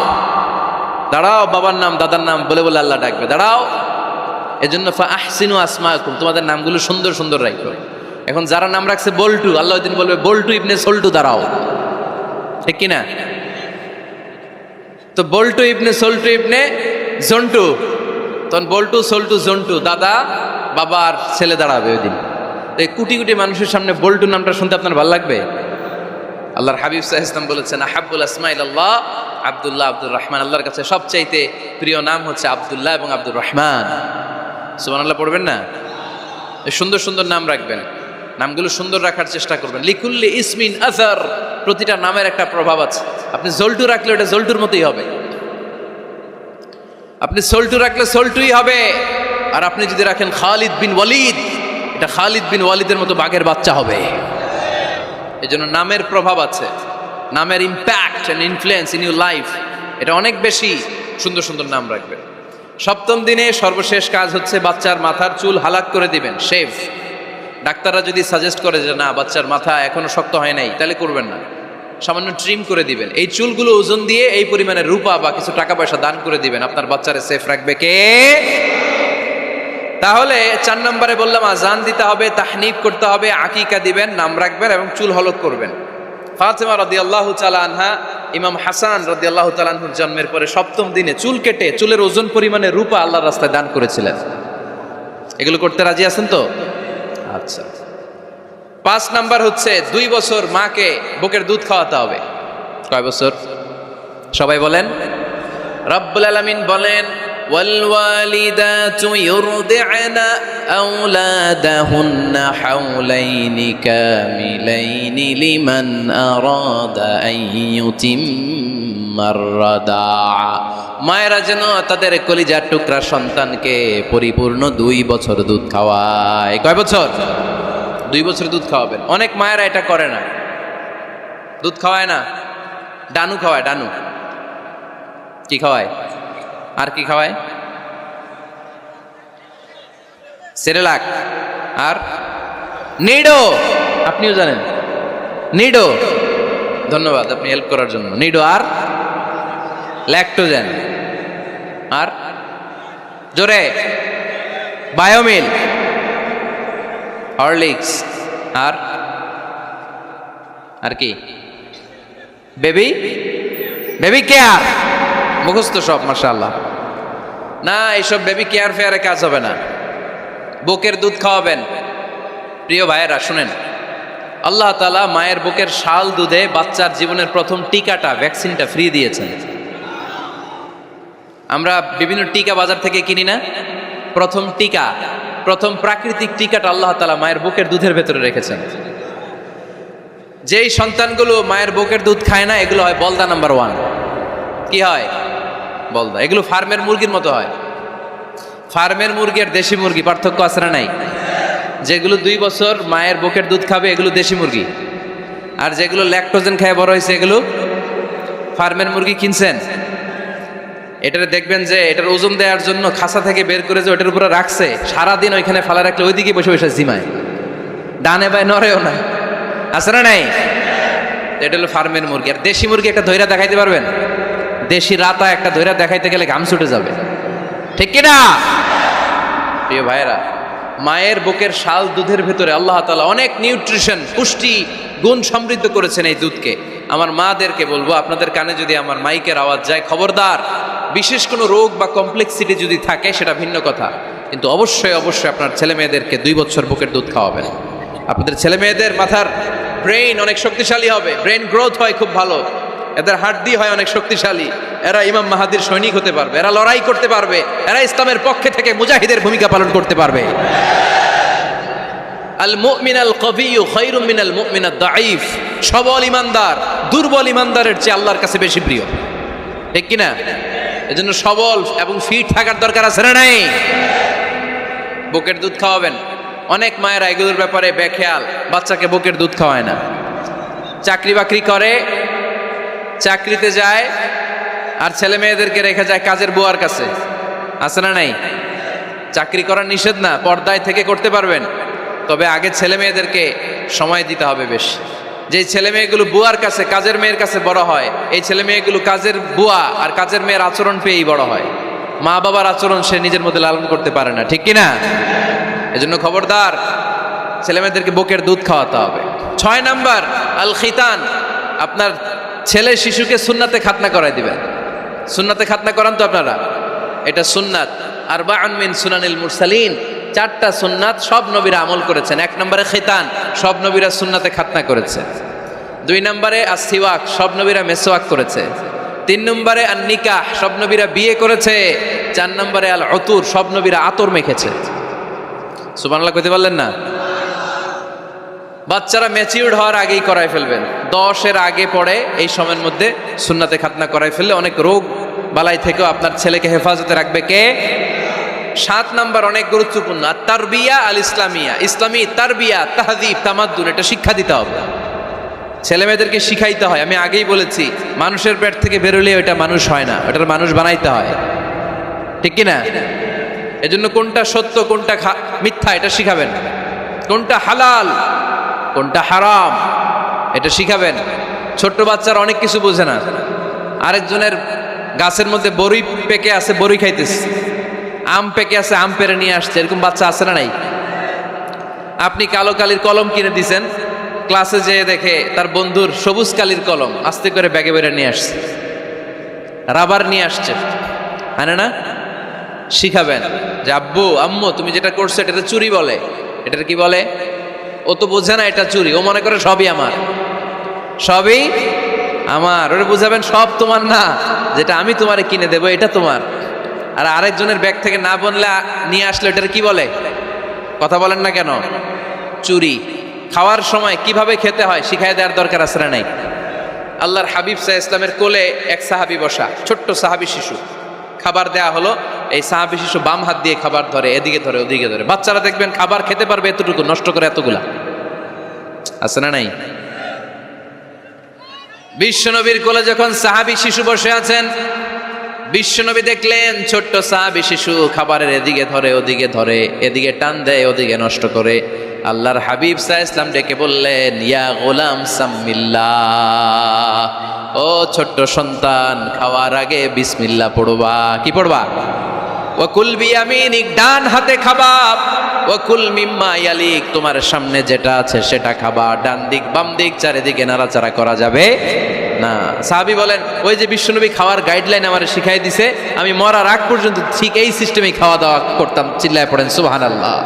দাঁড়াও, বাবার নাম দাদার নাম বলে বলে আল্লাহ ডাকবে, দাঁড়াও। এজন্য ফা আহসিনু আসমাকুম, তোমাদের নামগুলো সুন্দর সুন্দর রাখো। এখন যারা নাম রাখছে বল্টু, আল্লাহ ওই দিন বলবে, বল্টু ইবনে সল্টু, দাঁড়াও। ঠিক কিনা? তো বল্টু ইবনে সল্টু ইবনে জন্টু, তখন বল্টু সল্টু জন্টু, দাদা বাবা আর ছেলে দাঁড়াবে ওই দিন। এই কোটি কোটি মানুষের সামনে বল্টু নামটা শুনতে আপনার ভালো লাগবে? আল্লাহর হাবিব সাল্লাল্লাহু আলাইহি ওয়াসাল্লাম বলেছেন, আহাব্বুল আসমাইল্লাহ আব্দুল্লাহ আব্দুর রহমান। আল্লাহর কাছে সবচাইতে প্রিয় নাম হচ্ছে আব্দুল্লাহ এবং আব্দুর রহমান। সুবহানাল্লাহ পড়বেন না? সুন্দর সুন্দর নাম রাখবেন, নামগুলো সুন্দর রাখার চেষ্টা করবেন। লিকুল্লি ইসমিন আসার, প্রতিটা নামের একটা প্রভাব আছে। আপনি জল্টু রাখলে ওটা জল্টুর মতোই হবে, আপনি সল্টু রাখলে সল্টুই হবে। আর আপনি যদি রাখেন খালিদ বিন ওয়ালিদ, এটা খালিদ বিন ওয়ালিদের মতো বাঘের বাচ্চা হবে। এই জন্য নামের প্রভাব আছে, নামের impact and influence in your life, এটা অনেক বেশি। সুন্দর সুন্দর নাম রাখবেন। 7ম দিনে সর্বশেষ কাজ হচ্ছে বাচ্চার মাথার চুল হালাক করে দিবেন, শেভ। ডাক্তাররা যদি সাজেস্ট করে যে না বাচ্চার মাথা এখনো শক্ত হয় নাই, তাহলে করবেন না, সামান্য ট্রিম করে দিবেন। এই চুলগুলো ওজন দিয়ে এই পরিমাণে রূপা বা কিছু টাকা পয়সা দান করে দিবেন। আপনার বাচ্চারে সেফ রাখবে কে? তাহলে 4 নম্বরে বললাম আজান দিতে হবে, তাহনিক করতে হবে, আকিকা দিবেন, নাম রাখবেন এবং চুল হলক করবেন। ফাতেমা রাদিয়াল্লাহু তাআলা আনহা ইমাম হাসান রাদিয়াল্লাহু তাআলা আনহুর জন্মের পরে 7ম দিনে চুল কেটে চুলের ওজন পরিমাণে রূপা আল্লাহর রাস্তায় দান করেছিলেন। এগুলো করতে রাজি আছেন তো? আচ্ছা। 5 নাম্বার হচ্ছে 2 বছর মাকে বুকের দুধ খাওয়াতে হবে। কয় বছর? সবাই বলেন। রব্বুল আলামিন বলেন, ওয়াল ওয়ালিদাতু ইউরদি'না আওলাদাহুন্না হাওলাইনি কামিলাইনি লিমান আরাদা আন ইউতিম্মার রাদা'a। মায়েরা যেন তাদের কলিজার টুকরা সন্তানকে পরিপূর্ণ 2 বছর দুধ খাওয়ায়। কয় বছর? 2 বছর দুধ খাওয়াবেন। অনেক মায়েরা এটা করে না, দুধ খাওয়ায় না, ডানু খাওয়ায়। ডানু কি খাওয়ায়? আর কি খাওয়ায়? সেরেলাক আর নিডো। আপনিও জানেন নিডো? ধন্যবাদ আপনি হেল্প করার জন্য। নিডো আর ল্যাকটোজেন আর জোরে বায়োমিল, হরলিক্স আর আর কি? Baby care. মুখস্থ সব মাশাআল্লাহ। না, এইসব বেবি কেয়ার ফেয়ারে কাজ হবে না। বুকের দুধ খাওয়াবেন। প্রিয় ভাইয়েরা শুনেন, আল্লাহ তাআলা মায়ের বুকের শাল দুধে বাচ্চার জীবনের প্রথম টিকাটা, ভ্যাকসিনটা ফ্রি দিয়েছেন। আমরা বিভিন্ন টিকা বাজার থেকে কিনি না, প্রথম টিকা, প্রথম প্রাকৃতিক টিকাটা আল্লাহ তাআলা মায়ের বুকের দুধের ভেতরে রেখেছেন। যেই সন্তানগুলো মায়ের বুকের দুধ খায় না, এগুলো হয় বলদা নাম্বার 1। কি হয়? বলদা। এগুলো ফার্মের মুরগির মতো হয়। ফার্মের মুরগি আর দেশি মুরগি পার্থক্য আছে না নাই? যেগুলো 2 বছর মায়ের বুকের দুধ খাবে এগুলো দেশি মুরগি, আর যেগুলো ল্যাকটোজেন খেয়ে বড় হয়েছে এগুলো ফার্মের মুরগি। কিনছেন? এটারে দেখবেন যে এটার ওজন দেওয়ার জন্য খাসা থেকে বের করে যে ওটার উপরে রাখছে, সারাদিন ওইখানে ফালা রাখলে ওইদিকে বসে বসে জিমায়, ডানে বাই নড়েও না। আছে না নাই? এটা হলো ফার্মের মুরগি। আর দেশি মুরগি একটা ধৈর্য দেখাইতে পারবেন? দেশি রাতা একটা ধৈর্য দেখাইতে গেলে ঘাম ছুটে যাবে, ঠিক কিনা? প্রিয় ভাইয়েরা, মায়ের বুকের শাল দুধের ভেতরে আল্লাহ তাআলা অনেক নিউট্রিশন, পুষ্টি গুণ সমৃদ্ধ করেছেন এই দুধকে। আমার মাদেরকে বলবো, আপনাদের কানে যদি আমার মাইকের আওয়াজ যায়, খবরদার, বিশেষ কোনো রোগ বা কমপ্লেক্সিটি যদি থাকে সেটা ভিন্ন কথা, কিন্তু অবশ্যই অবশ্যই আপনার ছেলে মেয়েদেরকে 2 বছর বুকের দুধ খাওয়াবেন। আপনাদের ছেলে মেয়েদের মাথার ব্রেইন অনেক শক্তিশালী হবে, ব্রেইন গ্রোথ হয় খুব ভালো, এদের হাড্ডি হয় অনেক শক্তিশালী, এরা ইমাম মাহাদির সৈনিক হতে পারবে, এরা লড়াই করতে পারবে, এরা ইসলামের পক্ষে থেকে মুজাহিদের ভূমিকা পালন করতে পারবে। আল মুমিন আল কবিয়্যু খায়রুম মিনাল মুমিন আদ দাঈফ। সবল ইমানদার দুর্বল ইমানদারের চেয়ে আল্লাহর কাছে বেশি প্রিয়, ঠিক কিনা? এজন্য সবল এবং ফিট থাকার দরকার আছে না নাই? বুকের দুধ খাওয়াবেন। অনেক মায়েরা এগুলোর ব্যাপারে বেখেয়াল, বাচ্চাকে বুকের দুধ খাওয়ায় না। চাকরি বাকরি করে, চাকরিতে যায়, আর ছেলে মেয়েদেরকে রেখে যায় কাজের বুয়ার কাছে। আছে না নাই? চাকরি করা নিষেধ না, পর্দায় থেকে করতে পারবেন, তবে আগে ছেলে মেয়েদেরকে সময় দিতে হবে বেশি। যেই ছেলে মেয়েগুলো বুয়ার কাছে, কাজের মেয়ের কাছে বড় হয়, এই ছেলে মেয়েগুলো কাজের বুয়া আর কাজের মেয়ের আচরণ পেয়েই বড় হয়। মা বাবার আচরণ সে নিজের মধ্যে লালন করতে পারে না, ঠিক কিনা? এজন্য খবরদার, ছেলে মেয়েদেরকে বুকের দুধ খাওয়াতে হবে। 6 নাম্বার আল খিতান। আপনার ছেলে শিশুকে সুন্নাতে খাতনা করাই দিবেন। সুন্নাতে খাতনা করান তো আপনারা? এটা সুন্নাত। আরবাউন মিন সুনানিল মুরসালিন, 4টা সুন্নাত সব নবীরা আমল করেছেন। 1 নম্বরে খিতান, সব নবীরা সুন্নাতে খাতনা করেছে। 2 নম্বরে আসিওয়াক, সব নবীরা মেসওয়াক করেছে। 3 নম্বরে আন নিকাহ, সব নবীরা বিয়ে করেছে। 4 নম্বরে আল উতুর, সব নবীরা আতর মেখেছে। সুবহানাল্লাহ কইতে পারলেন না? বাচ্চারা ম্যাচিউরড হওয়ার আগেই করাই ফেলবেন। 10-এর আগে পড়ে এই সময়ের মধ্যে সুন্নাতে খাতনা করাই ফেললে অনেক রোগ বালাই থেকেও আপনার ছেলেকে হেফাজতে রাখবে কে? 7 নাম্বার অনেক গুরুত্বপূর্ণ, তারবিয়া আল ইসলামিয়া। ইসলামী তারবিয়া, তাহযীব, তামাদ্দুন, এটা শিক্ষা দিতে হবে। ছেলে মেয়েদেরকে শিখাইতে হয়। আমি আগেই বলেছি, মানুষের পেট থেকে বেরোলে ওটা মানুষ হয় না, ওটার মানুষ বানাইতে হয়, ঠিক কিনা? এজন্য কোনটা সত্য কোনটা মিথ্যা এটা শিখাবেন, কোনটা হালাল কোনটা হারাম এটা শিখাবেন। ছোট্ট বাচ্চারা অনেক কিছু বোঝে না। আরেকজনের গাছের মধ্যে বড়ি পেকে আছে, বড়ি খাইতেছে, আম পেকে আছে, আম পেরে নিয়ে আসছে, এরকম বাচ্চা আছে না নাই? আপনি কালো কালির কলম কিনে দিয়েছেন, ক্লাসে যেয়ে দেখে তার বন্ধুর সবুজ কালির কলম আস্তে করে ব্যাগে বেরে নিয়ে আসছে, রাবার নিয়ে আসছে, আনে না? শিখাবেন যে আব্বু আম্মু তুমি যেটা করছো এটা চুরি বলে। এটার কি বলে? ও তো বোঝে না এটা চুরি, ও মনে করে সবই আমার, সবই আমার। ওরে বুঝাবেন সব তোমার না, যেটা আমি তোমারে কিনে দেবো এটা তোমার। আর আরেকজনের ব্যাগ থেকে না বললে নিয়ে আসলে এটার কি বলে? কথা বলেন না কেন? চুরি। খাওয়ার সময় কিভাবে খেতে হয় শিখাই দেওয়ার দরকার আছে না নাই? আল্লাহর হাবিব সাল্লাল্লাহু আলাইহি ওয়াসাল্লামের কোলে এক সাহাবী বসা, ছোট্ট সাহাবী শিশু, খাবার দেয়া হলো। এই সাহাবী শিশু বাম হাত দিয়ে খাবার ধরে, এদিকে ধরে ওদিকে ধরে। বাচ্চারা দেখবেন খাবার খেতে পারবে এতটুকু, নষ্ট করে এতগুলা, আছে না নাই? বিশ্বনবীর কোলে যখন সাহাবী শিশু বসে আছেন, বিশ্বনবী দেখলেন ছোট্ট সাহাবী শিশু খাবারের এদিকে ধরে ওদিকে ধরে, এদিকে টান দেয় ওদিকে নষ্ট করে। আল্লাহর হাবিব সাল্লাল্লাহু আলাইহি ওয়াসাল্লাম ডেকে বললেন, ইয়া গোলাম সাম্মিল্লাহ, ও ছোট্ট সন্তান, খাওয়ার আগে বিসমিল্লাহ পড়বা। কি পড়বা? ওয়াকুল বিয়ামিনিক, ডান হাতে খাবা। ওয়াকুল মিম্মা ইয়ালিক, তোমার সামনে যেটা আছে সেটা খাবা। ডান দিক বাম দিক চারিদিকে নাড়াচাড়া করা যাবে না। সাহাবী বলেন, ওই যে বিশ্বনবী খাওয়ার গাইডলাইন আমার শিখাই দিছে, আমি মরার আগ পর্যন্ত ঠিক এই সিস্টেমেই খাওয়া দাওয়া করতাম। চিল্লায় পড়েন সুবহানাল্লাহ।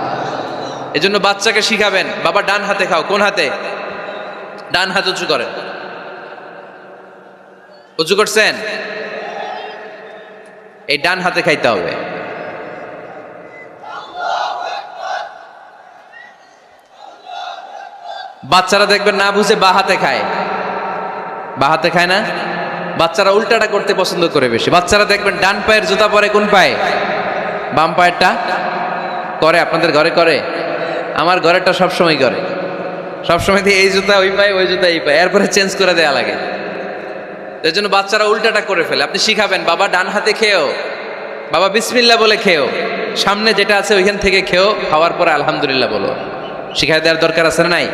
এজন্য বাচ্চাকে শিখাবেন, বাবা ডান হাতে খাও। কোন হাতে? ডান হাত উঁচু করেন। উঁচু করছেন? এই ডান হাতে খাইতে হবে। বাচ্চারা দেখবেন না বুঝে বা হাতে খায়। বা হাতে খায় না? বাচ্চারা উল্টাটা করতে পছন্দ করে বেশি। বাচ্চারা দেখবেন ডান পায়ের জুতা পরে কোন পায়ে? বাম পায়েরটা করে। আপনাদের ঘরে করে? আমার ঘরেরটা সবসময় করে। সবসময় দিয়ে এই জুতা ওই পায়ে, ওই জুতা এই পায়ে, এরপরে চেঞ্জ করে দেয়া লাগে। এর জন্য বাচ্চারা উল্টাটা করে ফেলে। আপনি শিখাবেন, বাবা ডান হাতে খেয়েও, বাবা বিসমিল্লাহ বলে খেয়েও, সামনে যেটা আছে ওইখান থেকে খেয়েও, খাওয়ার পরে আলহামদুলিল্লাহ বলো। শিখাই দেওয়ার দরকার আছে না নাই?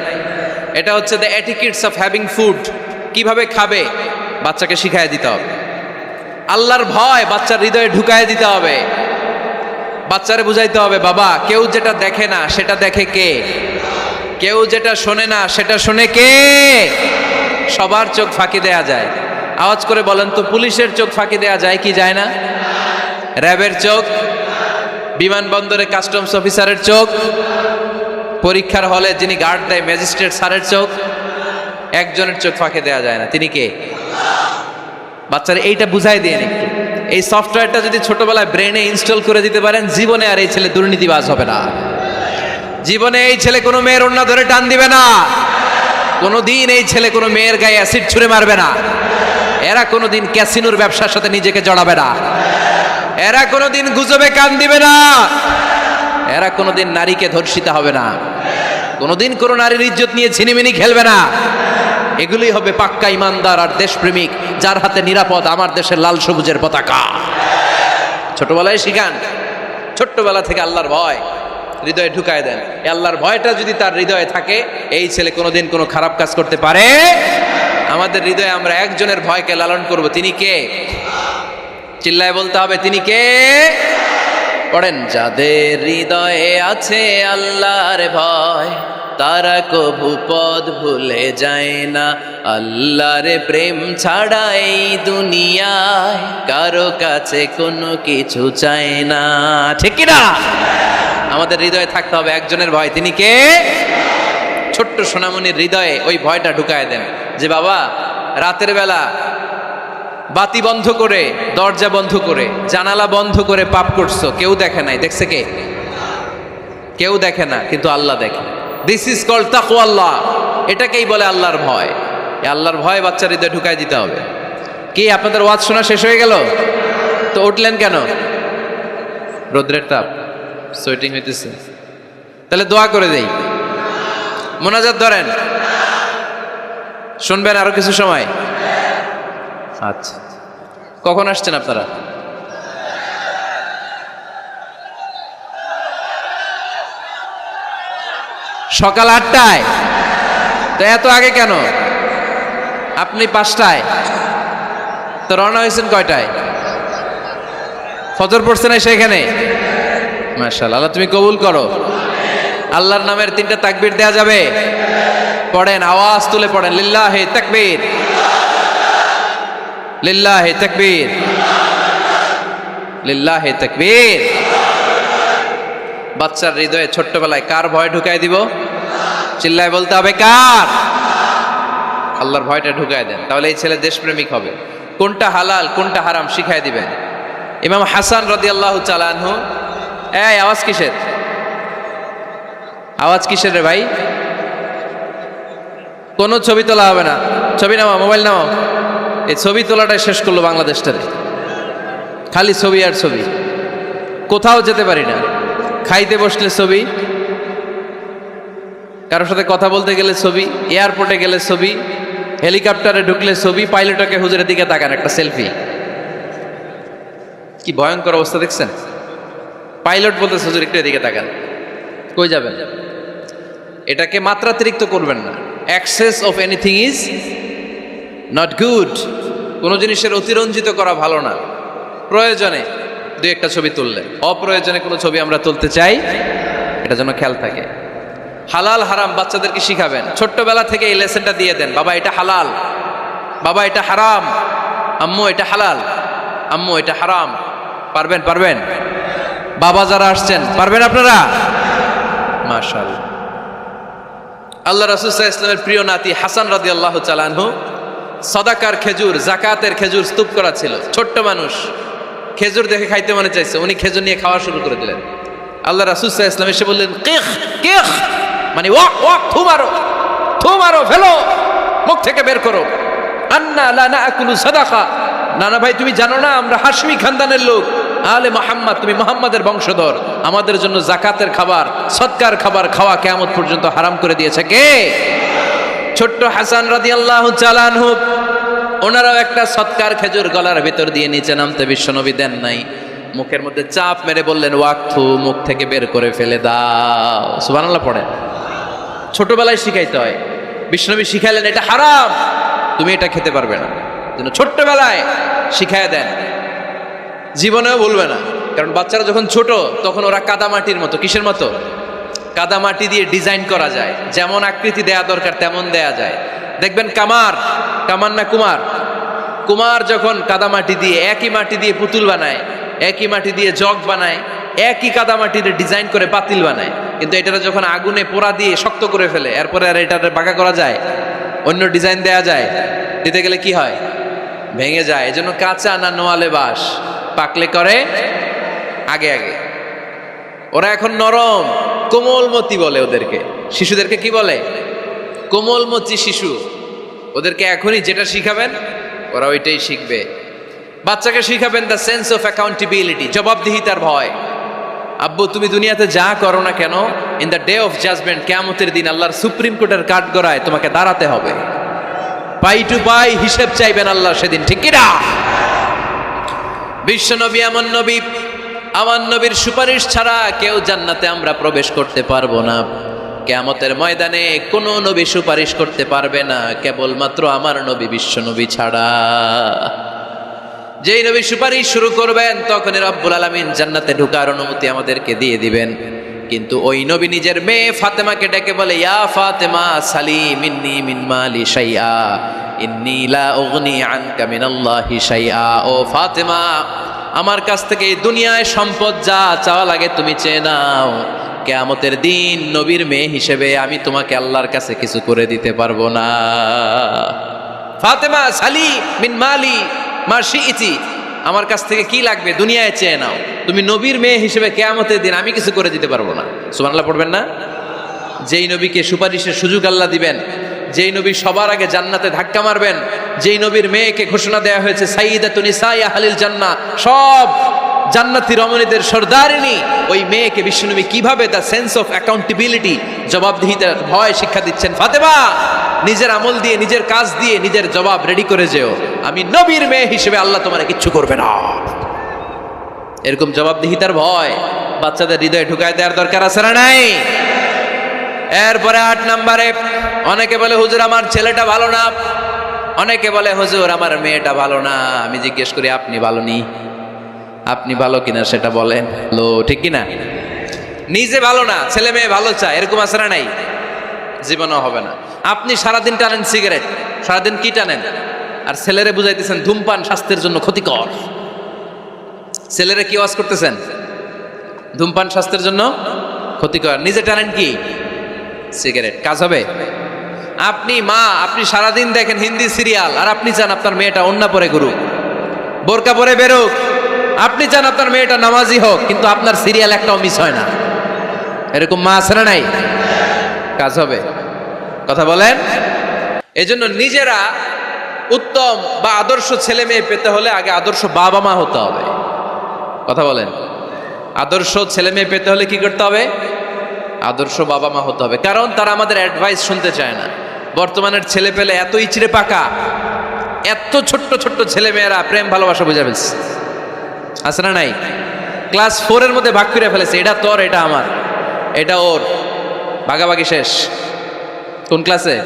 এটা হচ্ছে the etiquettes of having food. কিভাবে খাবে বাচ্চাকে শিখাই দিতে হবে। আল্লাহর ভয় বাচ্চার হৃদয়ে ঢুকায় দিতে হবে। বাচ্চারে বুঝাইতে হবে, বাবা কেউ যেটা দেখে না সেটা দেখে কে? কেউ যেটা শোনে না সেটা শোনে কে? সবার চোখ ফাঁকি দেয়া যায়। আওয়াজ করে বলেন তো, পুলিশের চোখ ফাঁকি দেয়া যায় কি যায় না? র্যাবের চোখ, বিমানবন্দরে কাস্টমস অফিসারের চোখ, পরীক্ষার হলে যিনি গার্ড দেয় ম্যাজিস্ট্রেট স্যারের চোখ, একজনের চোখ ফাঁকি দেয়া যায় না। তিনি কে? বাচ্চারা এইটা বুঝাই দিয়ে একটু। এই সফটওয়্যারটা যদি ছোটবেলায় ব্রেনে ইনস্টল করে দিতে পারেন, জীবনে আর এই ছেলে দুর্নীতিবাজ হবে না। জীবনে এই ছেলে কোনো মেয়ের ওড়না ধরে টান দিবে না। কোনোদিন এই ছেলে কোনো মেয়ের গায়ে অ্যাসিড ছুঁড়ে মারবে না। এরা কোনোদিন ক্যাসিনোর ব্যবসার সাথে নিজেকে জড়াবে না। এরা কোনোদিন গুজবে কান দিবে না। এরা কোনোদিন নারীকে ধর্ষিত হবে না। কোনোদিন কোনো নারীর ইজ্জত নিয়ে ছিনিমিনি খেলবে না। এগুলি হবে পাক্কা ইমানদার আর দেশপ্রেমিক, যার হাতে নিরাপদ আমার দেশের লাল সবুজের পতাকা। ছোটবেলায় শিখান, ছোট্টবেলা থেকে আল্লাহর ভয় হৃদয়ে ঢুকায় দেন। এই আল্লাহর ভয়টা যদি তার হৃদয়ে থাকে, এই ছেলে কোনোদিন কোনো খারাপ কাজ করতে পারে। আমাদের হৃদয়ে আমরা একজনের ভয়কে লালন করব। তিনি কে? চিল্লায় বলতে হবে, তিনি কে? পড়েন, যাদের হৃদয়ে আছে আল্লাহর ভয়, তারা কভু পথ ভুলে যায় না। আল্লাহর প্রেম ছাড়া এই দুনিয়ায় কারো কাছে কোনো কিছু চায় না। ঠিক কি না? আমাদের হৃদয়ে থাকতে হবে একজনের ভয়। তিনি কে? ছোট্ট সোনামণির হৃদয়ে ওই ভয়টা ঢুকায় দেন যে বাবা রাতের বেলা বাতি বন্ধ করে, দরজা বন্ধ করে, জানালা বন্ধ করে পাপ করছো, কেউ দেখে নাই। দেখছে কে? কেউ দেখে না, কিন্তু আল্লাহ দেখে। দিস ইজ কল্ড তাকওয়াল্লাহ। এটাকেই বলে আল্লাহর ভয়। এই আল্লাহর ভয় বাচ্চার হৃদয়ে ঢুকায় দিতে হবে। কি আপনাদের ওয়াজ শোনা শেষ হয়ে গেল? তো উঠলেন কেন? রোদ্রের তাপ, সোয়েটিং হইতেছে। তাহলে দোয়া করে দেই, মোনাজাত ধরেন, শুনবেন আরো কিছু সময়। আচ্ছা, কখন আসছেন আপনারা? সকাল 8টায়। তো এত আগে কেন? আপনি 5টায়, তো রওনা হয়েছেন কয়টায়? ফজর পড়ছে না সেখানে? মাশাআল্লাহ, আল্লাহ তুমি কবুল করো। আল্লাহর নামের 3টা তাকবীর দেয়া যাবে? পড়েন, আওয়াজ তুলে পড়েন, লিল্লাহি তাকবীর, লিল্লাহি তাকবীর, লিল্লাহি তাকবীর। বাচ্চার হৃদয়ে ছোট্টবেলায় কার ভয় ঢুকায় দিব? চিল্লায় বলতে হবে, কার? আল্লাহর ভয়টা ঢুকায় দেন, তাহলে এই ছেলে দেশপ্রেমিক হবে। কোনটা হালাল কোনটা হারাম শিখায় দিবেন। ইমাম হাসান রাদিয়াল্লাহু তাআলা আনহু, এই আওয়াজ কিসের? আওয়াজ কিসের রে ভাই? কোনো ছবি তোলা হবে না। ছবি নামাও, মোবাইল নামাও। এই ছবি তোলাটাই শেষ করলো বাংলাদেশটারে। খালি ছবি আর ছবি, কোথাও যেতে পারি না। খাইতে বসলে ছবি, কারোর সাথে কথা বলতে গেলে ছবি, এয়ারপোর্টে গেলে ছবি, হেলিকপ্টারে ঢুকলে ছবি, পাইলটকে হুজুরের দিকে তাকান, একটা সেলফি। কি ভয়ঙ্কর অবস্থা দেখছেন? পাইলট বলতে হুজুর একটু এদিকে তাকান, কই যাবেন? এটাকে মাত্রাতিরিক্ত করবেন না। Access of anything is not good. কোনো জিনিসের অতিরঞ্জিত করা ভালো না। প্রয়োজনে 2-1টা ছবি তুললে, অপ্রয়োজনে কোনো ছবি আমরা তুলতে চাই, এটা যেন খেয়াল থাকে। হালাল হারাম বাচ্চাদেরকে শিখাবেন, ছোট্টবেলা থেকে এই লেসনটা দিয়ে দেন। বাবা এটা হালাল, বাবা এটা হারাম, আম্মু এটা হালাল, আম্মু এটা হারাম। পারবেন? পারবেন? বাবা যারা আসছেন পারবেন আপনারা? মাশাআল্লাহ। আল্লাহ রাসূল সাল্লাল্লাহু আলাইহি ওয়াসাল্লামের প্রিয় নাতি হাসান রাদিয়াল্লাহু তাআলা আনহু সাদাকার খেজুর, জাকাতের খেজুর স্তূপ করা ছিল। ছোট্ট মানুষ, খেজুর দেখে খাইতে মনে চাইছে, উনি খেজুর নিয়ে খাওয়া শুরু করে দিলেন। আল্লাহ রাসূল সাল্লাল্লাহু আলাইহি ওয়াসাল্লাম এসে বললেন, কিখ কিখ, মানে ওয়াক ওয়াক, থু মারো, ফেলো, মুখ থেকে বের করো। আন্না লা নাকুলু সাদাকা, নানা ভাই তুমি জানো না আমরা হাশমি খানদানের লোক, আলে মুহাম্মদ, তুমি মুহাম্মাদের বংশধর, আমাদের জন্য যাকাতের খাবার, সদকার খাবার খাওয়া কিয়ামত পর্যন্ত হারাম করে দিয়েছে কে? ছোট্ট হাসান রাদিয়াল্লাহু তাআলা আনহু, ওনারাও একটা সদকার খেজুর গলার ভিতর দিয়ে নিচে নামতে বিশ্বনবী দেন নাই, মুখের মধ্যে চাপ মেরে বললেন ওয়াকথু, মুখ থেকে বের করে ফেলে দাও। সুবহানাল্লাহ পড়েন। ছোটবেলায় শিখাইতে হয়, বিশ্বনবী শিখাইলেন এটা হারাম, তুমি এটা খেতে পারবে না, যেন ছোট্টবেলায় শিখাইয়া দেন, জীবনেও বলবে না। কারণ বাচ্চারা যখন ছোট তখন ওরা কাদামাটির মতো, কিসের মতো? কাদামাটি দিয়ে ডিজাইন করা যায়, যেমন আকৃতি দেয়া দরকার তেমন দেয়া যায়। দেখবেন কামার না কুমার যখন কাদামাটি দিয়ে, একই মাটি দিয়ে পুতুল বানায়, একই মাটি দিয়ে জগ বানায়, একই কাদামাটি দিয়ে ডিজাইন করে পাতিল বানায়, কিন্তু এটা যখন আগুনে পোড়া দিয়ে শক্ত করে ফেলে, এরপরে আর এটা বাঁকা করা যায়, অন্য ডিজাইন দেয়া যায়, দিতে গেলে কি হয়? ভেঙে যায়। এজন্য কাঁচা না নোয়ালে বাস, পাকলে করে আগে আগে। ওরা এখন নরম, কোমলমতি বলে ওদেরকে, শিশুদেরকে কি বলে? কোমলমতি শিশু। ওদেরকে এখনই যেটা শিখাবেন ওরা ওইটাই শিখবে। বাচ্চাকে শিখাবেন দ্য সেন্স অফ অ্যাকাউন্টেবিলিটি, জবাবদিহিতার ভয়। আব্বু তুমি দুনিয়াতে যা করো না কেন, in the day of judgment, কিয়ামতের দিন আল্লাহর সুপ্রিম কোর্টের কাঠগড়ায় তোমাকে দাঁড়াতে হবে, পাই টু পাই হিসেব চাইবেন আল্লাহ সেদিন, ঠিক কিনা? বিশ্বনবী এমন নবী, আমার নবীর সুপারিশ ছাড়া কেউ জান্নাতে আমরা প্রবেশ করতে পারবো না। কিয়ামতের ময়দানে কোনো নবী সুপারিশ করতে পারবে না, কেবলমাত্র আমার নবী বিশ্বনবী ছাড়া। যেই নবী সুপারিশ শুরু করবেন তখনই রব্বুল আলামিন জান্নাতে ঢোকার অনুমতি আমাদেরকে দিয়ে দিবেন। কিন্তু ওই নবী নিজের মেয়ে ফাতেমাকে ডেকে বলে, ইয়া ফাতেমা সালি মিন্নি মিন মালি শাইআ ইন্নী লা উগনি আনকা মিনাল্লাহি শাইআ। ও ফাতেমা, আমার কাছ থেকে এই দুনিয়ায় সম্পদ যা চাওয়া লাগে তুমি চেয়ে নাও, কিয়ামতের দিন নবীর মেয়ে হিসেবে আমি তোমাকে আল্লাহর কাছে কিছু করে দিতে পারবো না। ফাতেমা সালি মিন মালি মা শিইতি, আমার কাছ থেকে কি লাগবে দুনিয়ায় চেয়ে নাও, তুমি নবীর মেয়ে হিসেবে কিয়ামতের দিন আমি কিছু করে দিতে পারবো না। সুবহানাল্লাহ পড়বেন না? যেই নবীকে সুপারিশের সুযোগ আল্লাহ দিবেন, যেই নবী সবার আগে জান্নাতে ধাক্কা মারবেন, যেই নবীর মেয়েকে ঘোষণা দেওয়া হয়েছে সাইয়্যিদাতুন নিসাই আহলিল জান্নাহ, সব জান্নাতি রমণীদের সর্দারিনী, ওই মেয়েকে বিশ্বনবী কিভাবে দ্য সেন্স অফ অ্যাকাউন্টেবিলিটি, জবাবদিহিতার ভয় শিক্ষা দিচ্ছেন। ফাতেমা, নিজের আমল দিয়ে, নিজের কাজ দিয়ে নিজের জবাব রেডি করে যেও, আমি নবীর মেয়ে হিসেবে আল্লাহ তোমার কিচ্ছু করবে না। এরকম জবাবদিহিতার ভয় বাচ্চাদের হৃদয়ে ঢুকায় দেওয়ার দরকার আছে না নাই? এরপরে 8 নম্বরে, অনেকে বলে হুজুর আমার ছেলেটা ভালো না, অনেকে বলে হুজুর আমার মেয়েটা ভালো না। আমি জিজ্ঞেস করি আপনি ভালো নি? আপনি ভালো কিনা সেটা বলেন। লো, ঠিক কিনা? নিজে ভালো না, ছেলে মেয়ে ভালো চায়, এরকম আছে না নাই? জীবনও হবে না। আপনি সারাদিন টানেন সিগারেট, সারাদিন কি টানেন, আর ছেলেরে বুঝাইতেছেন ধূমপান স্বাস্থ্যের জন্য ক্ষতিকর। ছেলেরে কি ওয়াজ করতেছেন? ধূমপান স্বাস্থ্যের জন্য ক্ষতিকর। নিজে টানেন কি? সিগারেট। কাজ হবে? আপনি মা, আপনি সারাদিন দেখেন হিন্দি সিরিয়াল, আর আপনি চান আপনার মেয়েটা ওন্না পরে ঘুরুক, বোরকা পরে বেরোক। আপনি চান আপনার মেয়েটা নামাজি হোক, কিন্তু আপনার সিরিয়াল একটাও মিস হয় না। এরকম মা আছে না নাই? কাজ হবে? কথা বলেন। এজন্য নিজেরা উত্তম বা আদর্শ ছেলে মেয়ে পেতে হলে আগে আদর্শ বাবা মা হতে হবে। কথা বলেন। আদর্শ ছেলে মেয়ে পেতে হলে কি করতে হবে? আদর্শ বাবা মা হতে হবে। কারণ তারা আমাদের অ্যাডভাইস শুনতে চায় না। বর্তমানের ছেলে পেলে এত ইচড়ে পাকা, এত ছোট্ট ছোট্ট ছেলে মেয়েরা প্রেম ভালোবাসা বুঝে ফেলছে, আছে না নাই? ক্লাস 4 এর মধ্যে ভাগ করে ফেলেছে, এটা তোর, এটা আমার, এটা ওর, ভাগাভাগি শেষ। কোন ক্লাসে?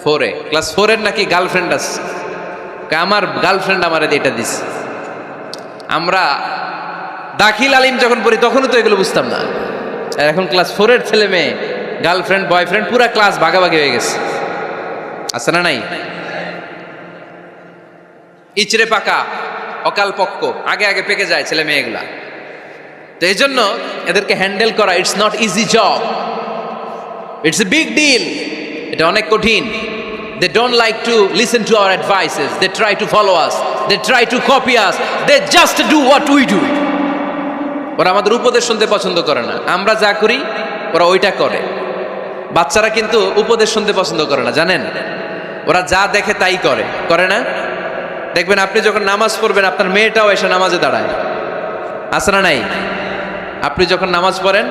4 এ। ক্লাস 4 এর নাকি গার্লফ্রেন্ড আছে, আমার গার্লফ্রেন্ড আমার এটা দিস। আমরা দাখিল আলিম যখন পড়ি তখনও তো এগুলো বুঝতাম না। আর এখন ক্লাস 4 এর ছেলে মেয়ে গার্লফ্রেন্ড বয়ফ্রেন্ড পুরা ক্লাস ভাগাভাগি হয়ে গেছে, আছে না নাই? ইচড়ে পাকা, অকাল পক্ক, আগে আগে পেকে যায় ছেলে মেয়েগুলা। তো এই জন্য এদেরকে হ্যান্ডেল করা it's not easy job. It's a big deal, এটা অনেক কঠিন। They don't like to listen to our advices. They try to follow us. They try to copy us. They just do what we do. ওরা আমাদের উপদেশ শুনতে পছন্দ করে না, আমরা যা করি ওরা ওইটা করে। বাচ্চারা কিন্তু উপদেশ শুনতে পছন্দ করে না, জানেন? ওরা যা দেখে তাই করে, করে না? দেখবেন আপনি যখন নামাজ পড়বেন আপনার মেয়েটাও এসে নামাজে দাঁড়ায়, আছে না নাই? আপনি যখন নামাজ পড়েন,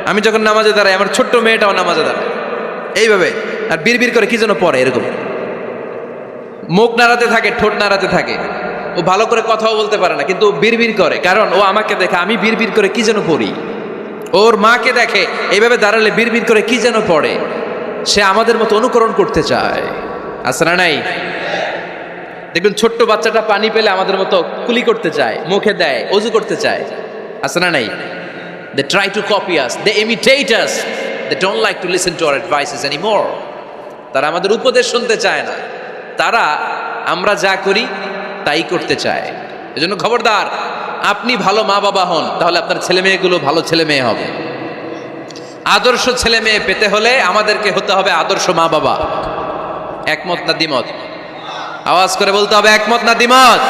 আমি যখন নামাজে দাঁড়াই, আমার ছোট্ট মেয়েটাও নামাজে দাঁড়ায় এইভাবে, আর বিড়বিড় করে কি যেন পড়ে, এরকম মুখ নাড়াতে থাকে, ঠোঁট নাড়াতে থাকে। ও ভালো করে কথাও বলতে পারে না, কিন্তু ও বিড়বিড় করে, কারণ ও আমাকে দেখে আমি বিড়বিড় করে কি যেন পড়ি। ওর মাকে দেখে এইভাবে দাঁড়ালে বিড়বিড় করে কি যেন পড়ে। সে আমাদের মতো অনুকরণ করতে চায়, আছে না নাই? দেখবেন ছোট্ট বাচ্চাটা পানি পেলে আমাদের মতো কুলি করতে চায়, মুখে দেয়, অজু করতে চায়, আছে না নাই? They try to copy us, they imitate us, they don't like to listen to our advices anymore. তারা আমাদের উপদেশ শুনতে চায় না, তারা আমরা যা করি তাই করতে চায়। এজন্য খবরদার, আপনি ভালো মা বাবা হন, তাহলে আপনার ছেলে মেয়েগুলো ভালো ছেলে মেয়ে হবে। আদর্শ ছেলে মেয়ে পেতে হলে আমাদেরকে হতে হবে আদর্শ মা বাবা। একমত না দ্বিমত? আওয়াজ করে বলতে হবে, একমত না দ্বিমত?